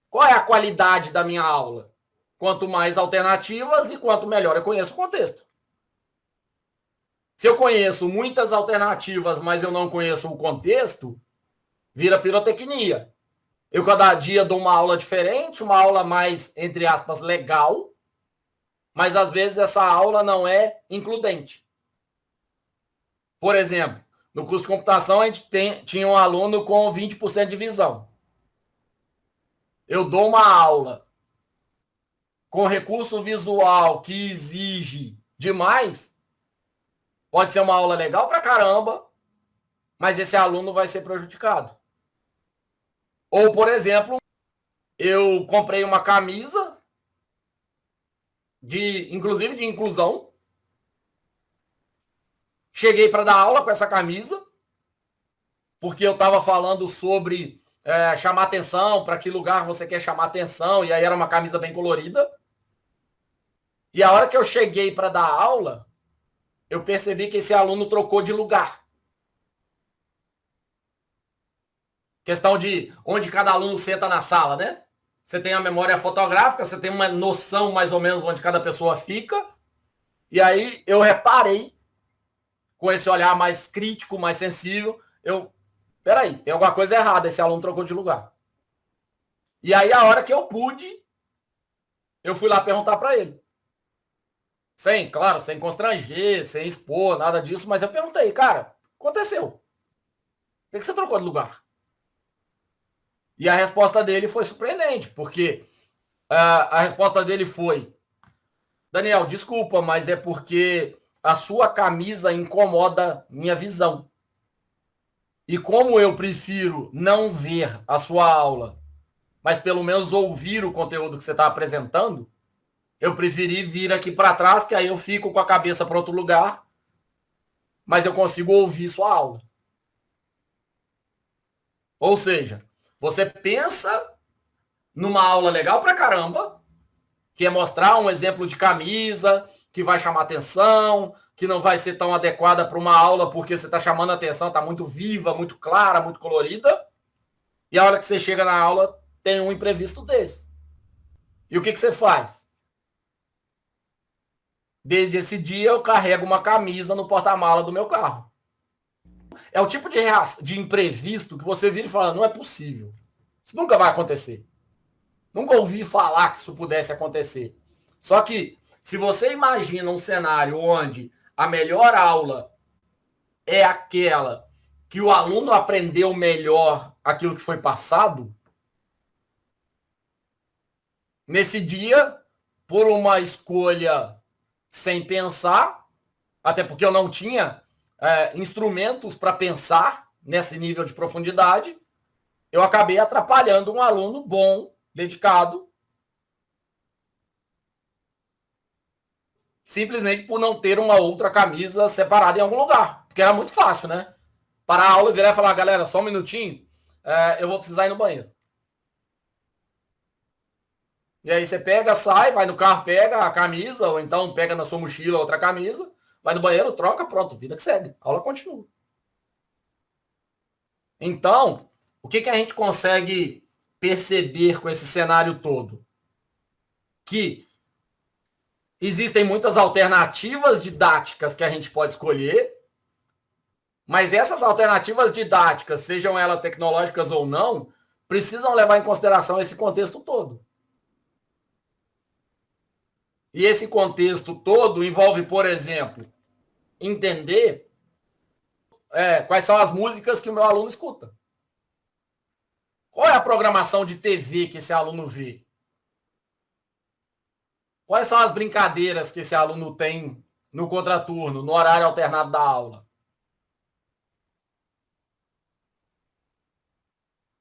Qual é a qualidade da minha aula? Quanto mais alternativas e quanto melhor eu conheço o contexto. Se eu conheço muitas alternativas, mas eu não conheço o contexto, vira pirotecnia. Eu cada dia dou uma aula diferente, uma aula mais, entre aspas, legal, mas às vezes essa aula não é includente. Por exemplo, no curso de computação a gente tinha um aluno com 20% de visão. Eu dou uma aula com recurso visual que exige demais, pode ser uma aula legal pra caramba, mas esse aluno vai ser prejudicado. Ou, por exemplo, eu comprei uma camisa, inclusive de inclusão, cheguei para dar aula com essa camisa, porque eu estava falando sobre chamar atenção, para que lugar você quer chamar atenção, e aí era uma camisa bem colorida. E a hora que eu cheguei para dar aula, eu percebi que esse aluno trocou de lugar. Questão de onde cada aluno senta na sala, né? Você tem a memória fotográfica, você tem uma noção mais ou menos onde cada pessoa fica. E aí eu reparei, com esse olhar mais crítico, mais sensível, peraí, tem alguma coisa errada, esse aluno trocou de lugar. E aí a hora que eu pude, eu fui lá perguntar para ele. Claro, sem constranger, sem expor, nada disso, mas eu perguntei, cara, o que aconteceu? Por que você trocou de lugar? E a resposta dele foi surpreendente, porque a resposta dele foi: Daniel, desculpa, mas é porque a sua camisa incomoda minha visão. E como eu prefiro não ver a sua aula, mas pelo menos ouvir o conteúdo que você está apresentando, eu preferi vir aqui para trás, que aí eu fico com a cabeça para outro lugar, mas eu consigo ouvir sua aula. Ou seja, você pensa numa aula legal pra caramba, que é mostrar um exemplo de camisa, que vai chamar atenção, que não vai ser tão adequada para uma aula porque você está chamando a atenção, está muito viva, muito clara, muito colorida. E a hora que você chega na aula, tem um imprevisto desse. E o que você faz? Desde esse dia, eu carrego uma camisa no porta-mala do meu carro. É o tipo de imprevisto que você vira e fala, não é possível. Isso nunca vai acontecer. Nunca ouvi falar que isso pudesse acontecer. Só que, se você imagina um cenário onde a melhor aula é aquela que o aluno aprendeu melhor aquilo que foi passado, nesse dia, por uma escolha sem pensar, até porque eu não tinha instrumentos para pensar nesse nível de profundidade, eu acabei atrapalhando um aluno bom, dedicado, simplesmente por não ter uma outra camisa separada em algum lugar. Porque era muito fácil, né? Parar a aula e virar e falar, galera, só um minutinho, eu vou precisar ir no banheiro. E aí você pega, sai, vai no carro, pega a camisa, ou então pega na sua mochila outra camisa, vai no banheiro, troca, pronto, vida que segue. A aula continua. Então, o que a gente consegue perceber com esse cenário todo? Que existem muitas alternativas didáticas que a gente pode escolher, mas essas alternativas didáticas, sejam elas tecnológicas ou não, precisam levar em consideração esse contexto todo. E esse contexto todo envolve, por exemplo, entender quais são as músicas que o meu aluno escuta. Qual é a programação de TV que esse aluno vê? Quais são as brincadeiras que esse aluno tem no contraturno, no horário alternado da aula?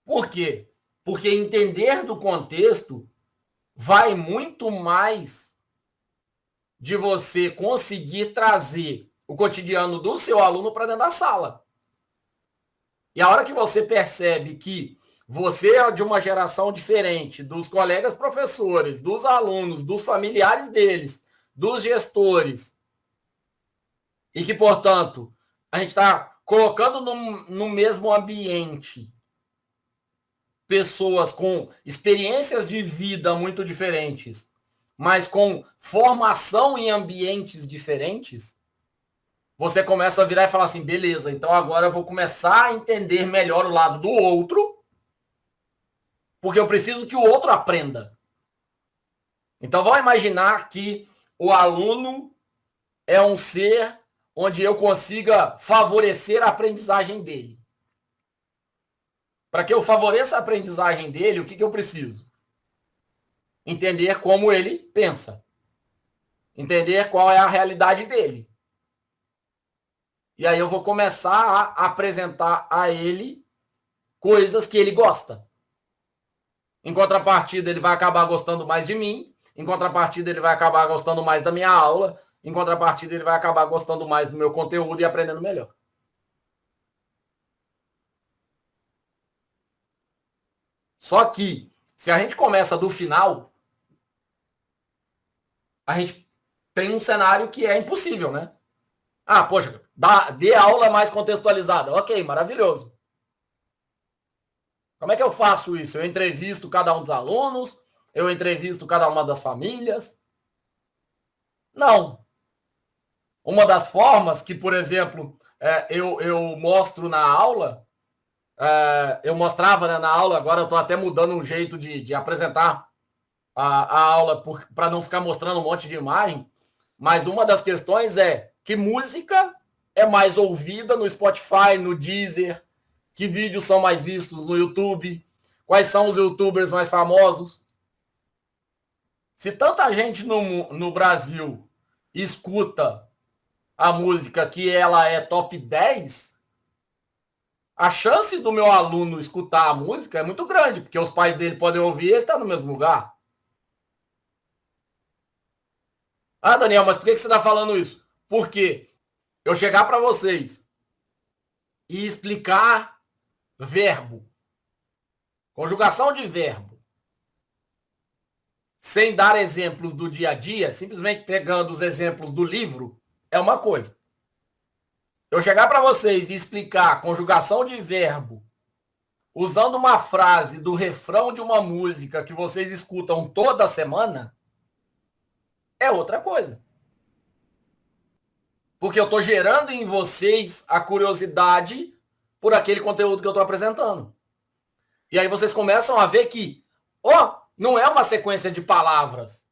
Por quê? Porque entender do contexto vai muito mais de você conseguir trazer o cotidiano do seu aluno para dentro da sala. E a hora que você percebe que você é de uma geração diferente dos colegas professores, dos alunos, dos familiares deles, dos gestores, e que, portanto, a gente está colocando no mesmo ambiente pessoas com experiências de vida muito diferentes, mas com formação em ambientes diferentes, você começa a virar e falar assim, beleza, então agora eu vou começar a entender melhor o lado do outro, porque eu preciso que o outro aprenda. Então vamos imaginar que o aluno é um ser onde eu consiga favorecer a aprendizagem dele. Para que eu favoreça a aprendizagem dele, o que eu preciso? Entender como ele pensa. Entender qual é a realidade dele. E aí eu vou começar a apresentar a ele coisas que ele gosta. Em contrapartida, ele vai acabar gostando mais de mim. Em contrapartida, ele vai acabar gostando mais da minha aula. Em contrapartida, ele vai acabar gostando mais do meu conteúdo e aprendendo melhor. Só que, se a gente começa do final, a gente tem um cenário que é impossível, né? Ah, poxa, dê aula mais contextualizada. Ok, maravilhoso. Como é que eu faço isso? Eu entrevisto cada um dos alunos? Eu entrevisto cada uma das famílias? Não. Uma das formas que, por exemplo, eu mostro na aula, eu mostrava, né, na aula, agora eu estou até mudando um jeito de apresentar a aula para não ficar mostrando um monte de imagem, mas uma das questões é que música é mais ouvida no Spotify, no Deezer, que vídeos são mais vistos no YouTube, quais são os youtubers mais famosos. Se tanta gente no Brasil escuta a música que ela é top 10, a chance do meu aluno escutar a música é muito grande, porque os pais dele podem ouvir e ele está no mesmo lugar. Ah, Daniel, mas por que você está falando isso? Porque eu chegar para vocês e explicar verbo, conjugação de verbo, sem dar exemplos do dia a dia, simplesmente pegando os exemplos do livro, é uma coisa. Eu chegar para vocês e explicar conjugação de verbo usando uma frase do refrão de uma música que vocês escutam toda semana, é outra coisa. Porque eu estou gerando em vocês a curiosidade por aquele conteúdo que eu estou apresentando. E aí vocês começam a ver que, não é uma sequência de palavras.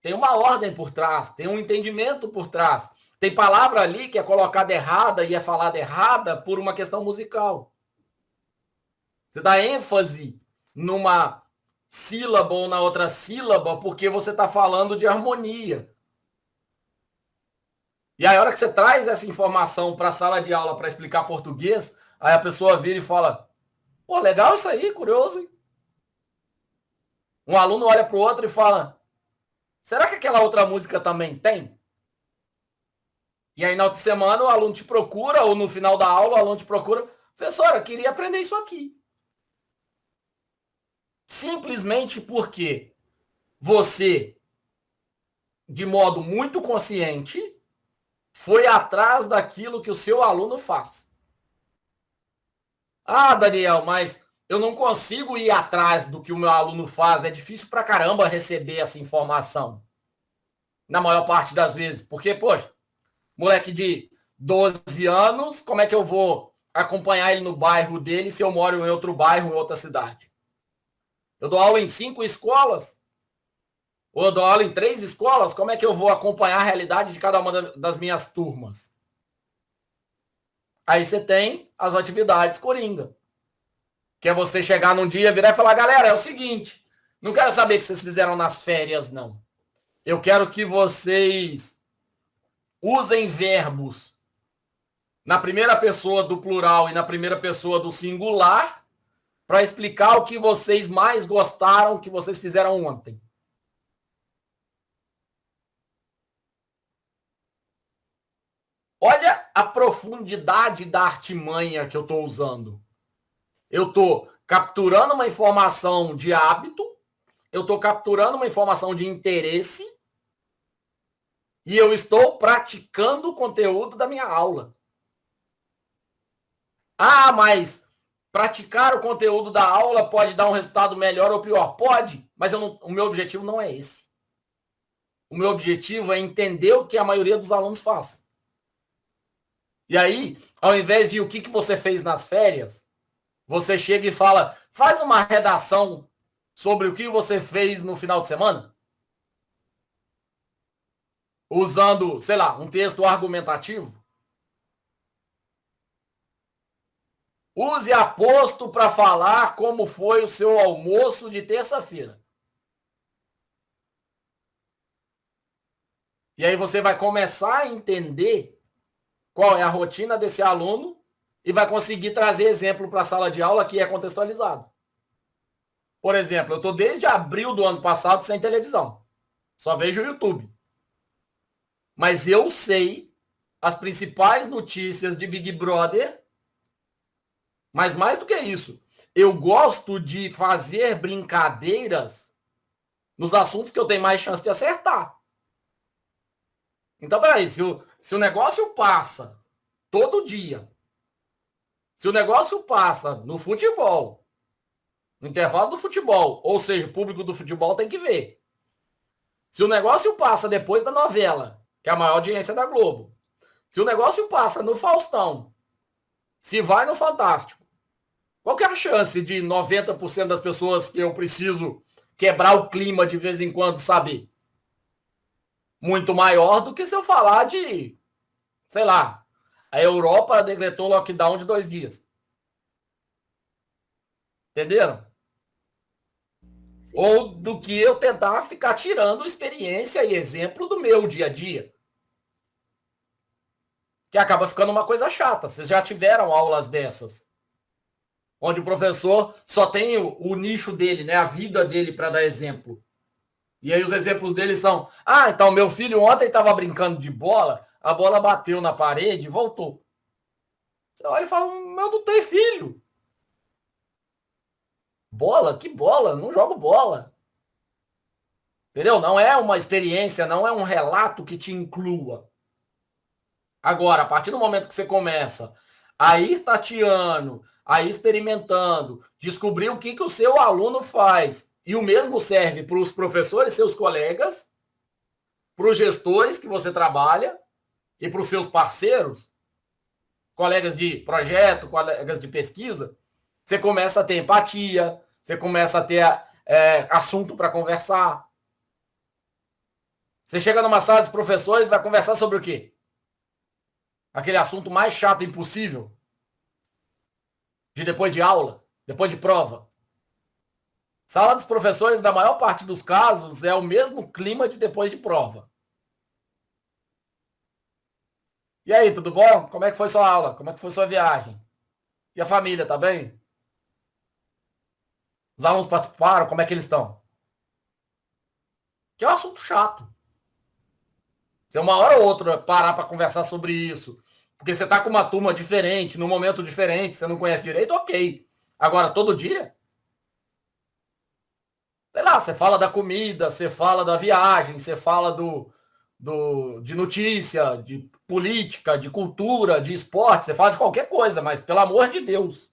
Tem uma ordem por trás, tem um entendimento por trás, Tem palavra ali que é colocada errada e é falada errada por uma questão musical. Você dá ênfase numa sílaba ou na outra sílaba porque você está falando de harmonia. E aí, a hora que você traz essa informação para a sala de aula para explicar português, aí a pessoa vira e fala, pô, legal isso aí, curioso, hein? Um aluno olha para o outro e fala, será que aquela outra música também tem? E aí, na outra semana, o aluno te procura, ou no final da aula, o aluno te procura, professora, eu queria aprender isso aqui. Simplesmente porque você, de modo muito consciente, foi atrás daquilo que o seu aluno faz. Ah, Daniel, mas eu não consigo ir atrás do que o meu aluno faz. É difícil pra caramba receber essa informação. Na maior parte das vezes. Porque, poxa, moleque de 12 anos, como é que eu vou acompanhar ele no bairro dele se eu moro em outro bairro, em outra cidade? Eu dou aula em 5 escolas? Ou eu dou aula em 3 escolas? Como é que eu vou acompanhar a realidade de cada uma das minhas turmas? Aí você tem as atividades coringa. Que é você chegar num dia, virar e falar, galera, é o seguinte, não quero saber o que vocês fizeram nas férias, não. Eu quero que vocês usem verbos na primeira pessoa do plural e na primeira pessoa do singular para explicar o que vocês mais gostaram que vocês fizeram ontem. Olha a profundidade da artimanha que eu estou usando. Eu estou capturando uma informação de hábito, eu estou capturando uma informação de interesse e eu estou praticando o conteúdo da minha aula. Ah, mas praticar o conteúdo da aula pode dar um resultado melhor ou pior? Pode, mas o meu objetivo não é esse. O meu objetivo é entender o que a maioria dos alunos faz. E aí, ao invés de o que você fez nas férias, você chega e fala, faz uma redação sobre o que você fez no final de semana, usando, sei lá, um texto argumentativo. Use aposto para falar como foi o seu almoço de terça-feira. E aí você vai começar a entender qual é a rotina desse aluno e vai conseguir trazer exemplo para a sala de aula que é contextualizado. Por exemplo, eu estou desde abril do ano passado sem televisão. Só vejo o YouTube. Mas eu sei as principais notícias de Big Brother. Mas mais do que isso, eu gosto de fazer brincadeiras nos assuntos que eu tenho mais chance de acertar. Então, peraí, se o negócio passa todo dia, se o negócio passa no futebol, no intervalo do futebol, ou seja, o público do futebol tem que ver. Se o negócio passa depois da novela, que é a maior audiência da Globo, se o negócio passa no Faustão, se vai no Fantástico, qual que é a chance de 90% das pessoas que eu preciso quebrar o clima de vez em quando saber? Muito maior do que se eu falar de, sei lá, a Europa decretou lockdown de 2 dias. Entenderam? Sim. Ou do que eu tentar ficar tirando experiência e exemplo do meu dia a dia. Que acaba ficando uma coisa chata. Vocês já tiveram aulas dessas? Onde o professor só tem o nicho dele, né? A vida dele para dar exemplo. E aí os exemplos dele são, então meu filho ontem estava brincando de bola, a bola bateu na parede e voltou. Você olha e fala, eu não tenho filho. Bola? Que bola? Não jogo bola. Entendeu? Não é uma experiência, não é um relato que te inclua. Agora, a partir do momento que você começa a ir tateando, a ir experimentando, descobrir o que o seu aluno faz, e o mesmo serve para os professores, seus colegas, para os gestores que você trabalha e para os seus parceiros, colegas de projeto, colegas de pesquisa, você começa a ter empatia, você começa a ter assunto para conversar. Você chega numa sala de professores, vai conversar sobre o quê? Aquele assunto mais chato impossível. De depois de aula, depois de prova. Sala dos professores, na maior parte dos casos, é o mesmo clima de depois de prova. E aí, tudo bom? Como é que foi sua aula? Como é que foi sua viagem? E a família, tá bem? Os alunos participaram? Como é que eles estão? Que é um assunto chato. Você uma hora ou outra parar para conversar sobre isso, porque você tá com uma turma diferente, num momento diferente, você não conhece direito, ok. Agora, todo dia, sei lá, você fala da comida, você fala da viagem, você fala de notícia, de política, de cultura, de esporte, você fala de qualquer coisa, mas pelo amor de Deus,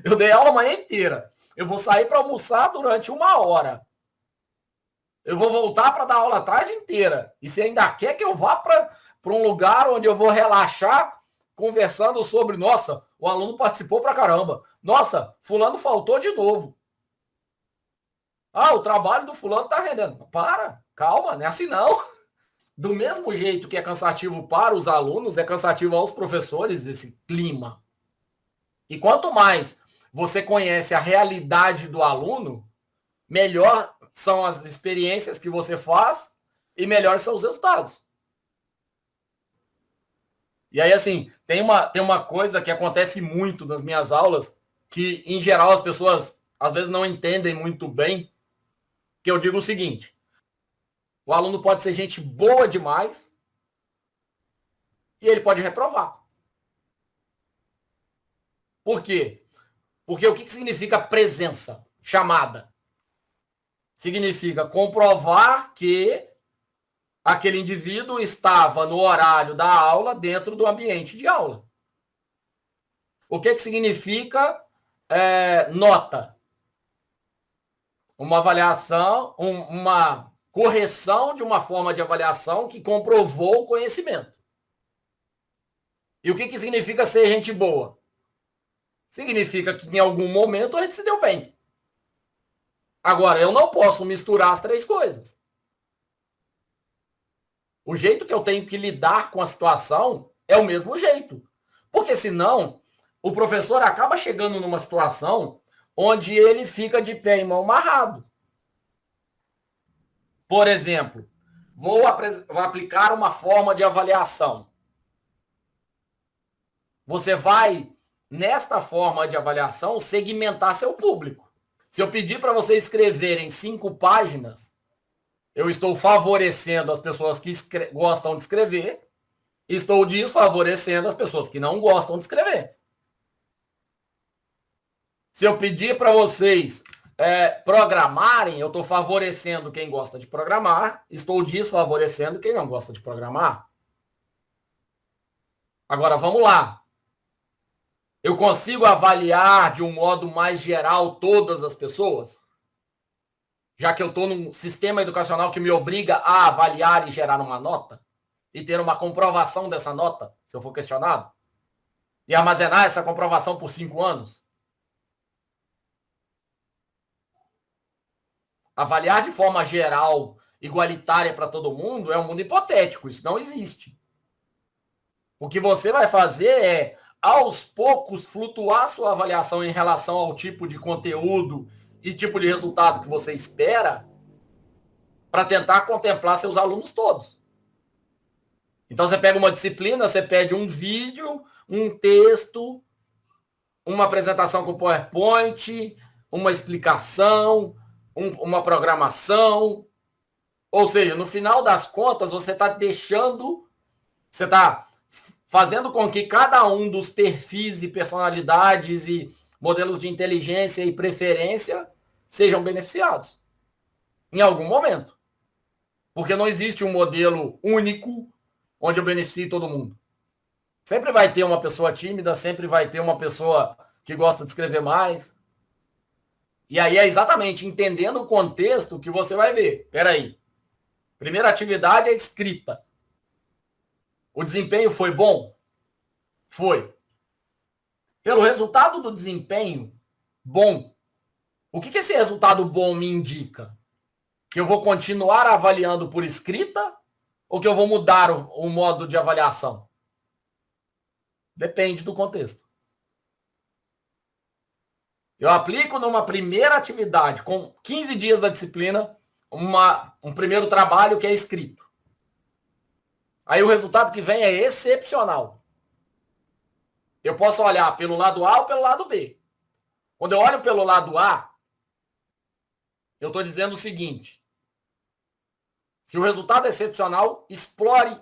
eu dei aula a manhã inteira. Eu vou sair para almoçar durante 1 hora. Eu vou voltar para dar aula a tarde inteira. E você ainda quer que eu vá para um lugar onde eu vou relaxar, conversando sobre, nossa, o aluno participou pra caramba. Nossa, fulano faltou de novo. Ah, o trabalho do fulano tá rendendo. Para, calma, não é assim não. Do mesmo jeito que é cansativo para os alunos, é cansativo aos professores esse clima. E quanto mais você conhece a realidade do aluno, melhor são as experiências que você faz e melhores são os resultados. E aí, assim, tem uma coisa que acontece muito nas minhas aulas, que, em geral, as pessoas, às vezes, não entendem muito bem, que eu digo o seguinte: o aluno pode ser gente boa demais e ele pode reprovar. Por quê? Porque o que significa presença? Chamada. Significa comprovar que aquele indivíduo estava no horário da aula dentro do ambiente de aula. O que significa nota? Uma avaliação, uma correção de uma forma de avaliação que comprovou o conhecimento. E o que significa ser gente boa? Significa que em algum momento a gente se deu bem. Agora, eu não posso misturar as três coisas. O jeito que eu tenho que lidar com a situação é o mesmo jeito. Porque senão, o professor acaba chegando numa situação onde ele fica de pé e mão amarrado. Por exemplo, vou aplicar uma forma de avaliação. Você vai, nesta forma de avaliação, segmentar seu público. Se eu pedir para você escreverem 5 páginas, eu estou favorecendo as pessoas que gostam de escrever, estou desfavorecendo as pessoas que não gostam de escrever. Se eu pedir para vocês programarem, eu estou favorecendo quem gosta de programar, estou desfavorecendo quem não gosta de programar. Agora, vamos lá. Eu consigo avaliar de um modo mais geral todas as pessoas? Já que eu estou num sistema educacional que me obriga a avaliar e gerar uma nota? E ter uma comprovação dessa nota, se eu for questionado? E armazenar essa comprovação por 5 anos? Avaliar de forma geral, igualitária para todo mundo, é um mundo hipotético. Isso não existe. O que você vai fazer é, aos poucos, flutuar sua avaliação em relação ao tipo de conteúdo e tipo de resultado que você espera para tentar contemplar seus alunos todos. Então, você pega uma disciplina, você pede um vídeo, um texto, uma apresentação com PowerPoint, uma explicação, uma programação. Ou seja, no final das contas, você está fazendo com que cada um dos perfis e personalidades e modelos de inteligência e preferência sejam beneficiados em algum momento. Porque não existe um modelo único onde eu beneficie todo mundo. Sempre vai ter uma pessoa tímida, sempre vai ter uma pessoa que gosta de escrever mais. E aí é exatamente entendendo o contexto que você vai ver. Peraí. Primeira atividade é escrita. O desempenho foi bom? Foi. Pelo resultado do desempenho bom, o que esse resultado bom me indica? Que eu vou continuar avaliando por escrita ou que eu vou mudar o modo de avaliação? Depende do contexto. Eu aplico numa primeira atividade, com 15 dias da disciplina, um primeiro trabalho que é escrito. Aí o resultado que vem é excepcional. Eu posso olhar pelo lado A ou pelo lado B. Quando eu olho pelo lado A, eu estou dizendo o seguinte: se o resultado é excepcional, explore,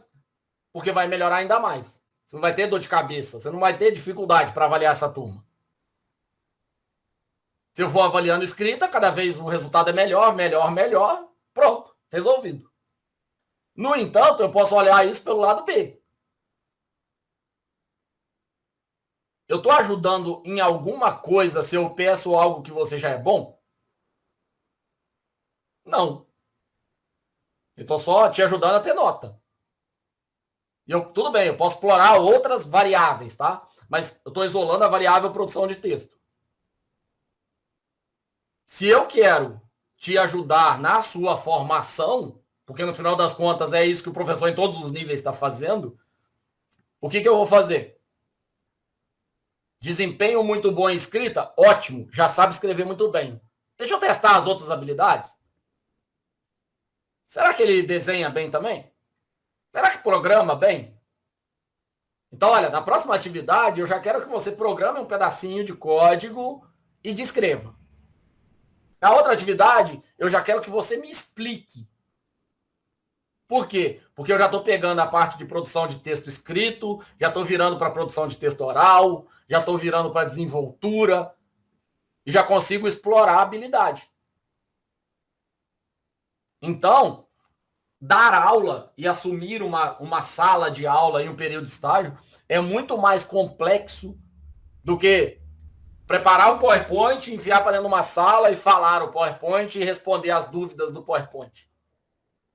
porque vai melhorar ainda mais. Você não vai ter dor de cabeça, você não vai ter dificuldade para avaliar essa turma. Se eu for avaliando escrita, cada vez o resultado é melhor, melhor, melhor. Pronto, resolvido. No entanto, eu posso olhar isso pelo lado B. Eu estou ajudando em alguma coisa se eu peço algo que você já é bom? Não. Eu estou só te ajudando a ter nota. Tudo bem, eu posso explorar outras variáveis, tá? Mas eu estou isolando a variável produção de texto. Se eu quero te ajudar na sua formação, porque no final das contas é isso que o professor em todos os níveis está fazendo, o que eu vou fazer? Desempenho muito bom em escrita? Ótimo, já sabe escrever muito bem. Deixa eu testar as outras habilidades. Será que ele desenha bem também? Será que programa bem? Então, olha, na próxima atividade, eu já quero que você programe um pedacinho de código e descreva. Na outra atividade, eu já quero que você me explique. Por quê? Porque eu já estou pegando a parte de produção de texto escrito, já estou virando para produção de texto oral, já estou virando para desenvoltura, e já consigo explorar a habilidade. Então, dar aula e assumir uma sala de aula em um período de estágio é muito mais complexo do que preparar um PowerPoint, enfiar para dentro de uma sala e falar o PowerPoint e responder as dúvidas do PowerPoint.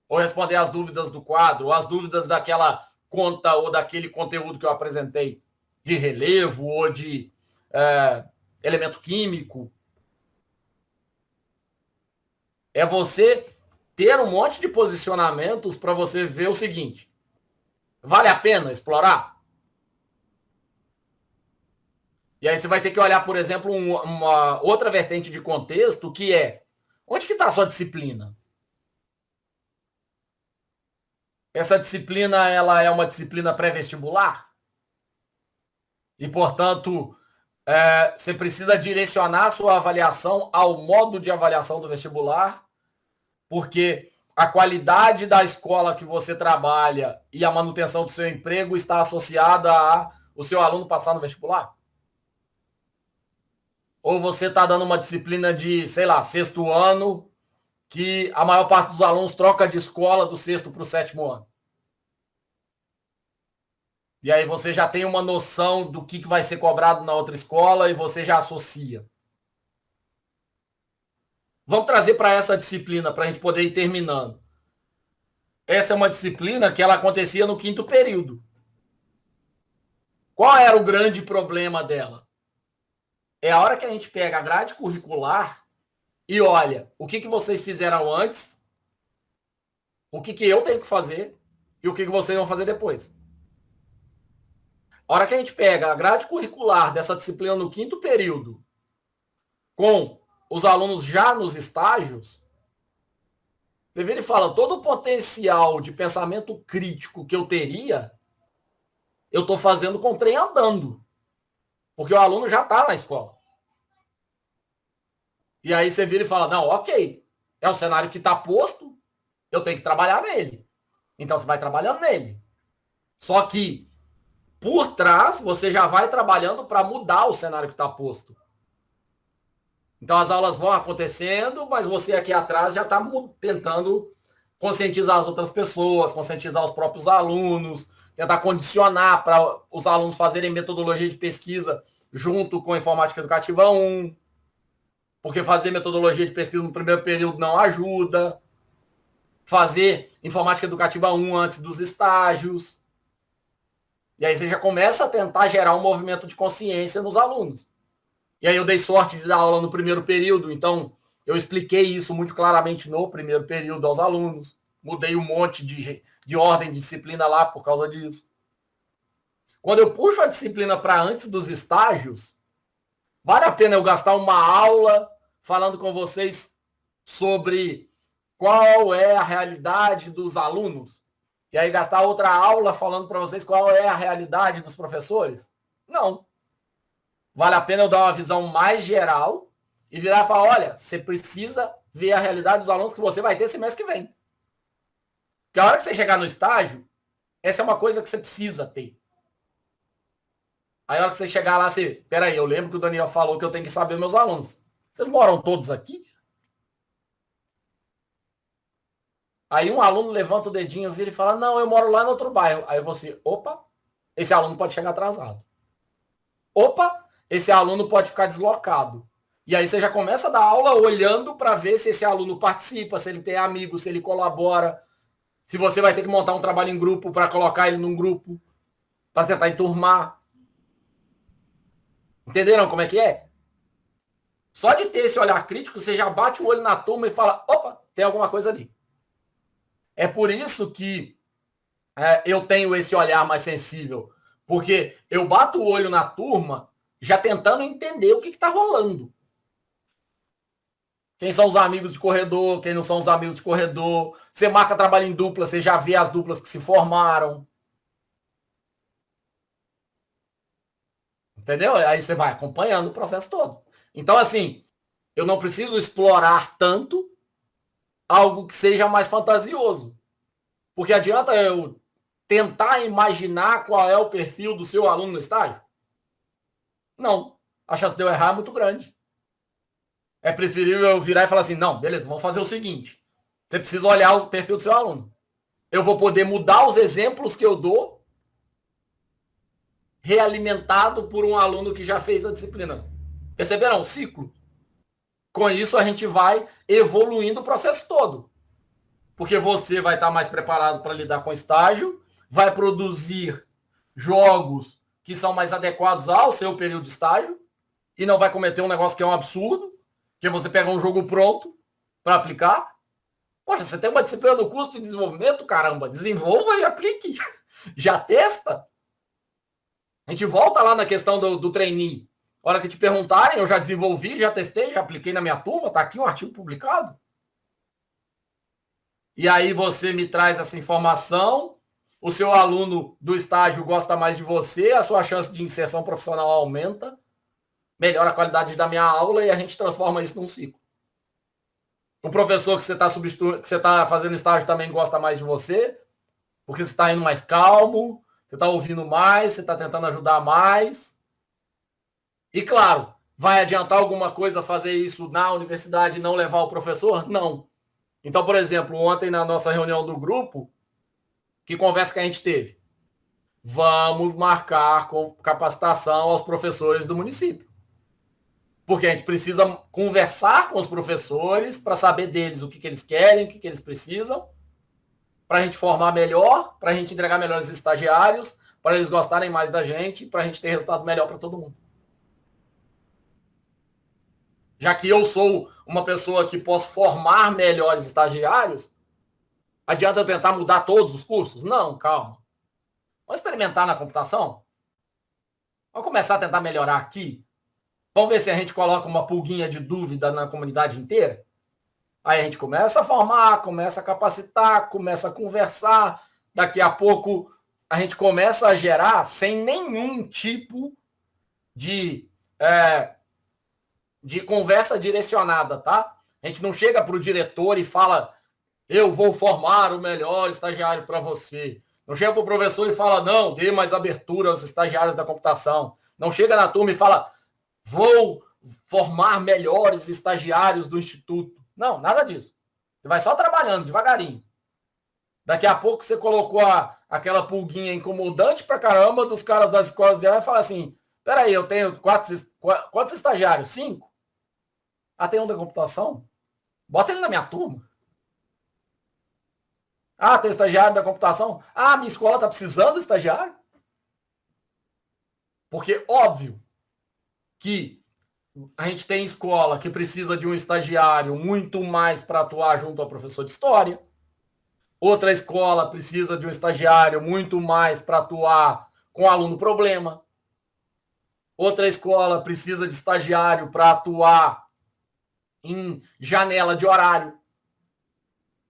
Ou responder as dúvidas do quadro, ou as dúvidas daquela conta ou daquele conteúdo que eu apresentei, de relevo ou de elemento químico. É você ter um monte de posicionamentos para você ver o seguinte: vale a pena explorar? E aí você vai ter que olhar, por exemplo, uma outra vertente de contexto, que é: onde que está a sua disciplina? Essa disciplina, ela é uma disciplina pré-vestibular? E, portanto, você precisa direcionar a sua avaliação ao modo de avaliação do vestibular, porque a qualidade da escola que você trabalha e a manutenção do seu emprego está associada a o seu aluno passar no vestibular? Ou você está dando uma disciplina de, sei lá, sexto ano, que a maior parte dos alunos troca de escola do sexto para o sétimo ano? E aí você já tem uma noção do que vai ser cobrado na outra escola e você já associa. Vamos trazer para essa disciplina, para a gente poder ir terminando. Essa é uma disciplina que ela acontecia no quinto período. Qual era o grande problema dela? É a hora que a gente pega a grade curricular e olha o que vocês fizeram antes, o que eu tenho que fazer e o que vocês vão fazer depois. A hora que a gente pega a grade curricular dessa disciplina no quinto período, com os alunos já nos estágios, ele fala: todo o potencial de pensamento crítico que eu teria, eu estou fazendo com o trem andando. Porque o aluno já está na escola. E aí você vira e fala: não, ok, é um cenário que está posto, eu tenho que trabalhar nele. Então você vai trabalhando nele. Só que, por trás, você já vai trabalhando para mudar o cenário que está posto. Então as aulas vão acontecendo, mas você aqui atrás já está tentando conscientizar as outras pessoas, conscientizar os próprios alunos, tentar condicionar para os alunos fazerem metodologia de pesquisa junto com a Informática Educativa 1, porque fazer metodologia de pesquisa no primeiro período não ajuda, fazer Informática Educativa 1 antes dos estágios. E aí você já começa a tentar gerar um movimento de consciência nos alunos. E aí eu dei sorte de dar aula no primeiro período, então eu expliquei isso muito claramente no primeiro período aos alunos. Mudei um monte de ordem de disciplina lá por causa disso. Quando eu puxo a disciplina para antes dos estágios, vale a pena eu gastar uma aula falando com vocês sobre qual é a realidade dos alunos? E aí gastar outra aula falando para vocês qual é a realidade dos professores? Não. Vale a pena eu dar uma visão mais geral e virar e falar, olha, você precisa ver a realidade dos alunos que você vai ter semestre que vem. Porque a hora que você chegar no estágio, essa é uma coisa que você precisa ter. Aí a hora que você chegar lá, você... Peraí, eu lembro que o Daniel falou que eu tenho que saber meus alunos. Vocês moram todos aqui? Aí um aluno levanta o dedinho, vira e fala, não, eu moro lá no outro bairro. Aí você, opa, esse aluno pode chegar atrasado. Opa, esse aluno pode ficar deslocado. E aí você já começa a dar aula olhando para ver se esse aluno participa, se ele tem amigos, se ele colabora, se você vai ter que montar um trabalho em grupo para colocar ele num grupo, para tentar enturmar. Entenderam como é que é? Só de ter esse olhar crítico, você já bate o olho na turma e fala, opa, tem alguma coisa ali. É por isso que eu tenho esse olhar mais sensível, porque eu bato o olho na turma já tentando entender o que está rolando. Quem são os amigos de corredor, quem não são os amigos de corredor. Você marca trabalho em dupla, você já vê as duplas que se formaram. Entendeu? Aí você vai acompanhando o processo todo. Então, assim, eu não preciso explorar tanto algo que seja mais fantasioso. Porque adianta eu tentar imaginar qual é o perfil do seu aluno no estágio? Não. A chance de eu errar é muito grande. É preferível eu virar e falar assim, não, beleza, vamos fazer o seguinte. Você precisa olhar o perfil do seu aluno. Eu vou poder mudar os exemplos que eu dou realimentado por um aluno que já fez a disciplina. Perceberam? Ciclo. Com isso, a gente vai evoluindo o processo todo. Porque você vai estar mais preparado para lidar com estágio, vai produzir jogos que são mais adequados ao seu período de estágio e não vai cometer um negócio que é um absurdo, que você pega um jogo pronto para aplicar. Poxa, você tem uma disciplina do curso de desenvolvimento, caramba, desenvolva e aplique. Já testa. A gente volta lá na questão do trainee. A hora que te perguntarem, eu já desenvolvi, já testei, já apliquei na minha turma, tá aqui um artigo publicado. E aí você me traz essa informação, o seu aluno do estágio gosta mais de você, a sua chance de inserção profissional aumenta, melhora a qualidade da minha aula e a gente transforma isso num ciclo. O professor que você está fazendo estágio também gosta mais de você, porque você está indo mais calmo, você está ouvindo mais, você está tentando ajudar mais. E claro, vai adiantar alguma coisa fazer isso na universidade e não levar o professor? Não. Então, por exemplo, ontem na nossa reunião do grupo, que conversa que a gente teve? Vamos marcar capacitação aos professores do município. Porque a gente precisa conversar com os professores para saber deles o que eles querem, o que eles precisam, para a gente formar melhor, para a gente entregar melhores estagiários, para eles gostarem mais da gente, para a gente ter resultado melhor para todo mundo. Já que eu sou uma pessoa que posso formar melhores estagiários, adianta eu tentar mudar todos os cursos? Não, calma. Vamos experimentar na computação? Vamos começar a tentar melhorar aqui? Vamos ver se a gente coloca uma pulguinha de dúvida na comunidade inteira? Aí a gente começa a formar, começa a capacitar, começa a conversar. Daqui a pouco a gente começa a gerar sem nenhum tipo de conversa direcionada, tá? A gente não chega para o diretor e fala, eu vou formar o melhor estagiário para você. Não chega para o professor e fala, não, dê mais abertura aos estagiários da computação. Não chega na turma e fala, vou formar melhores estagiários do instituto. Não, nada disso. Você vai só trabalhando devagarinho. Daqui a pouco você colocou aquela pulguinha incomodante pra caramba dos caras das escolas dela e fala assim, peraí, eu tenho quantos estagiários? 5? Ah, tem um da computação? Bota ele na minha turma. Ah, tem estagiário da computação? Ah, minha escola está precisando de estagiário? Porque, óbvio, que a gente tem escola que precisa de um estagiário muito mais para atuar junto ao professor de história. Outra escola precisa de um estagiário muito mais para atuar com aluno problema. Outra escola precisa de estagiário para atuar em janela de horário.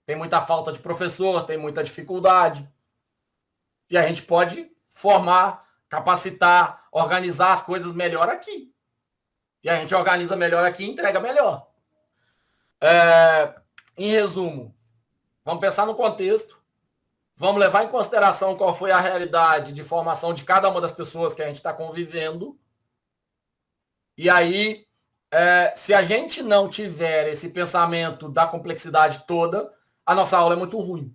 Tem muita falta de professor, tem muita dificuldade. E a gente pode formar, capacitar, organizar as coisas melhor aqui. E a gente organiza melhor aqui e entrega melhor. Em resumo, vamos pensar no contexto, vamos levar em consideração qual foi a realidade de formação de cada uma das pessoas que a gente está convivendo. E aí, se a gente não tiver esse pensamento da complexidade toda, a nossa aula é muito ruim.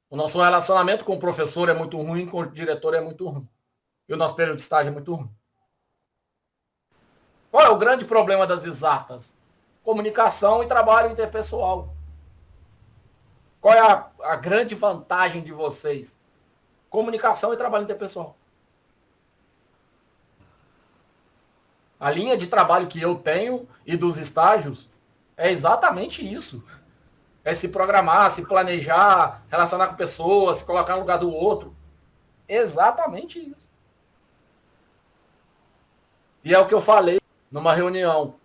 O nosso relacionamento com o professor é muito ruim, com o diretor é muito ruim. E o nosso período de estágio é muito ruim. Qual é o grande problema das exatas? Comunicação e trabalho interpessoal. Qual é a grande vantagem de vocês? Comunicação e trabalho interpessoal. A linha de trabalho que eu tenho e dos estágios é exatamente isso. É se programar, se planejar, relacionar com pessoas, se colocar no lugar do outro. Exatamente isso. E é o que eu falei numa reunião,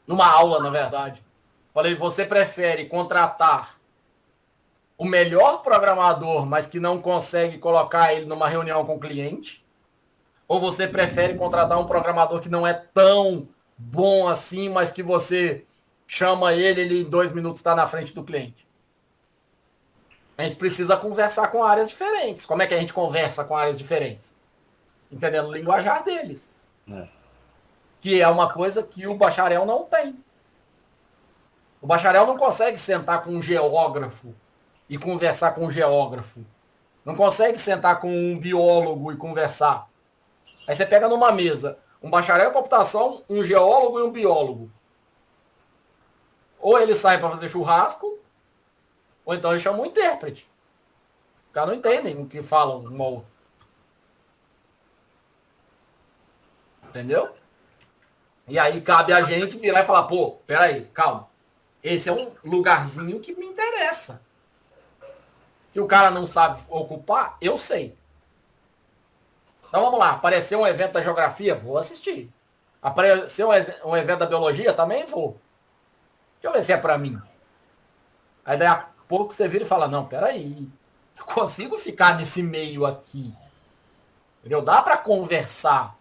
numa aula, na verdade. Falei, você prefere contratar o melhor programador, mas que não consegue colocar ele numa reunião com o cliente? Ou você prefere contratar um programador que não é tão bom assim, mas que você chama ele em 2 minutos está na frente do cliente? A gente precisa conversar com áreas diferentes. Como é que a gente conversa com áreas diferentes? Entendendo o linguajar deles. Que é uma coisa que o bacharel não tem. O bacharel não consegue sentar com um geógrafo e conversar com um geógrafo. Não consegue sentar com um biólogo e conversar. Aí você pega numa mesa um bacharel em computação, um geólogo e um biólogo. Ou ele sai para fazer churrasco, ou então ele chama um intérprete. Os caras não entendem o que falam um ao outro. Entendeu? E aí cabe a gente virar e falar, pô, peraí, calma. Esse é um lugarzinho que me interessa. Se o cara não sabe ocupar, eu sei. Então vamos lá, apareceu um evento da geografia, vou assistir. Apareceu um evento da biologia, também vou. Deixa eu ver se é para mim. Aí daí a pouco você vira e fala, não, peraí, eu consigo ficar nesse meio aqui. Entendeu? Dá para conversar.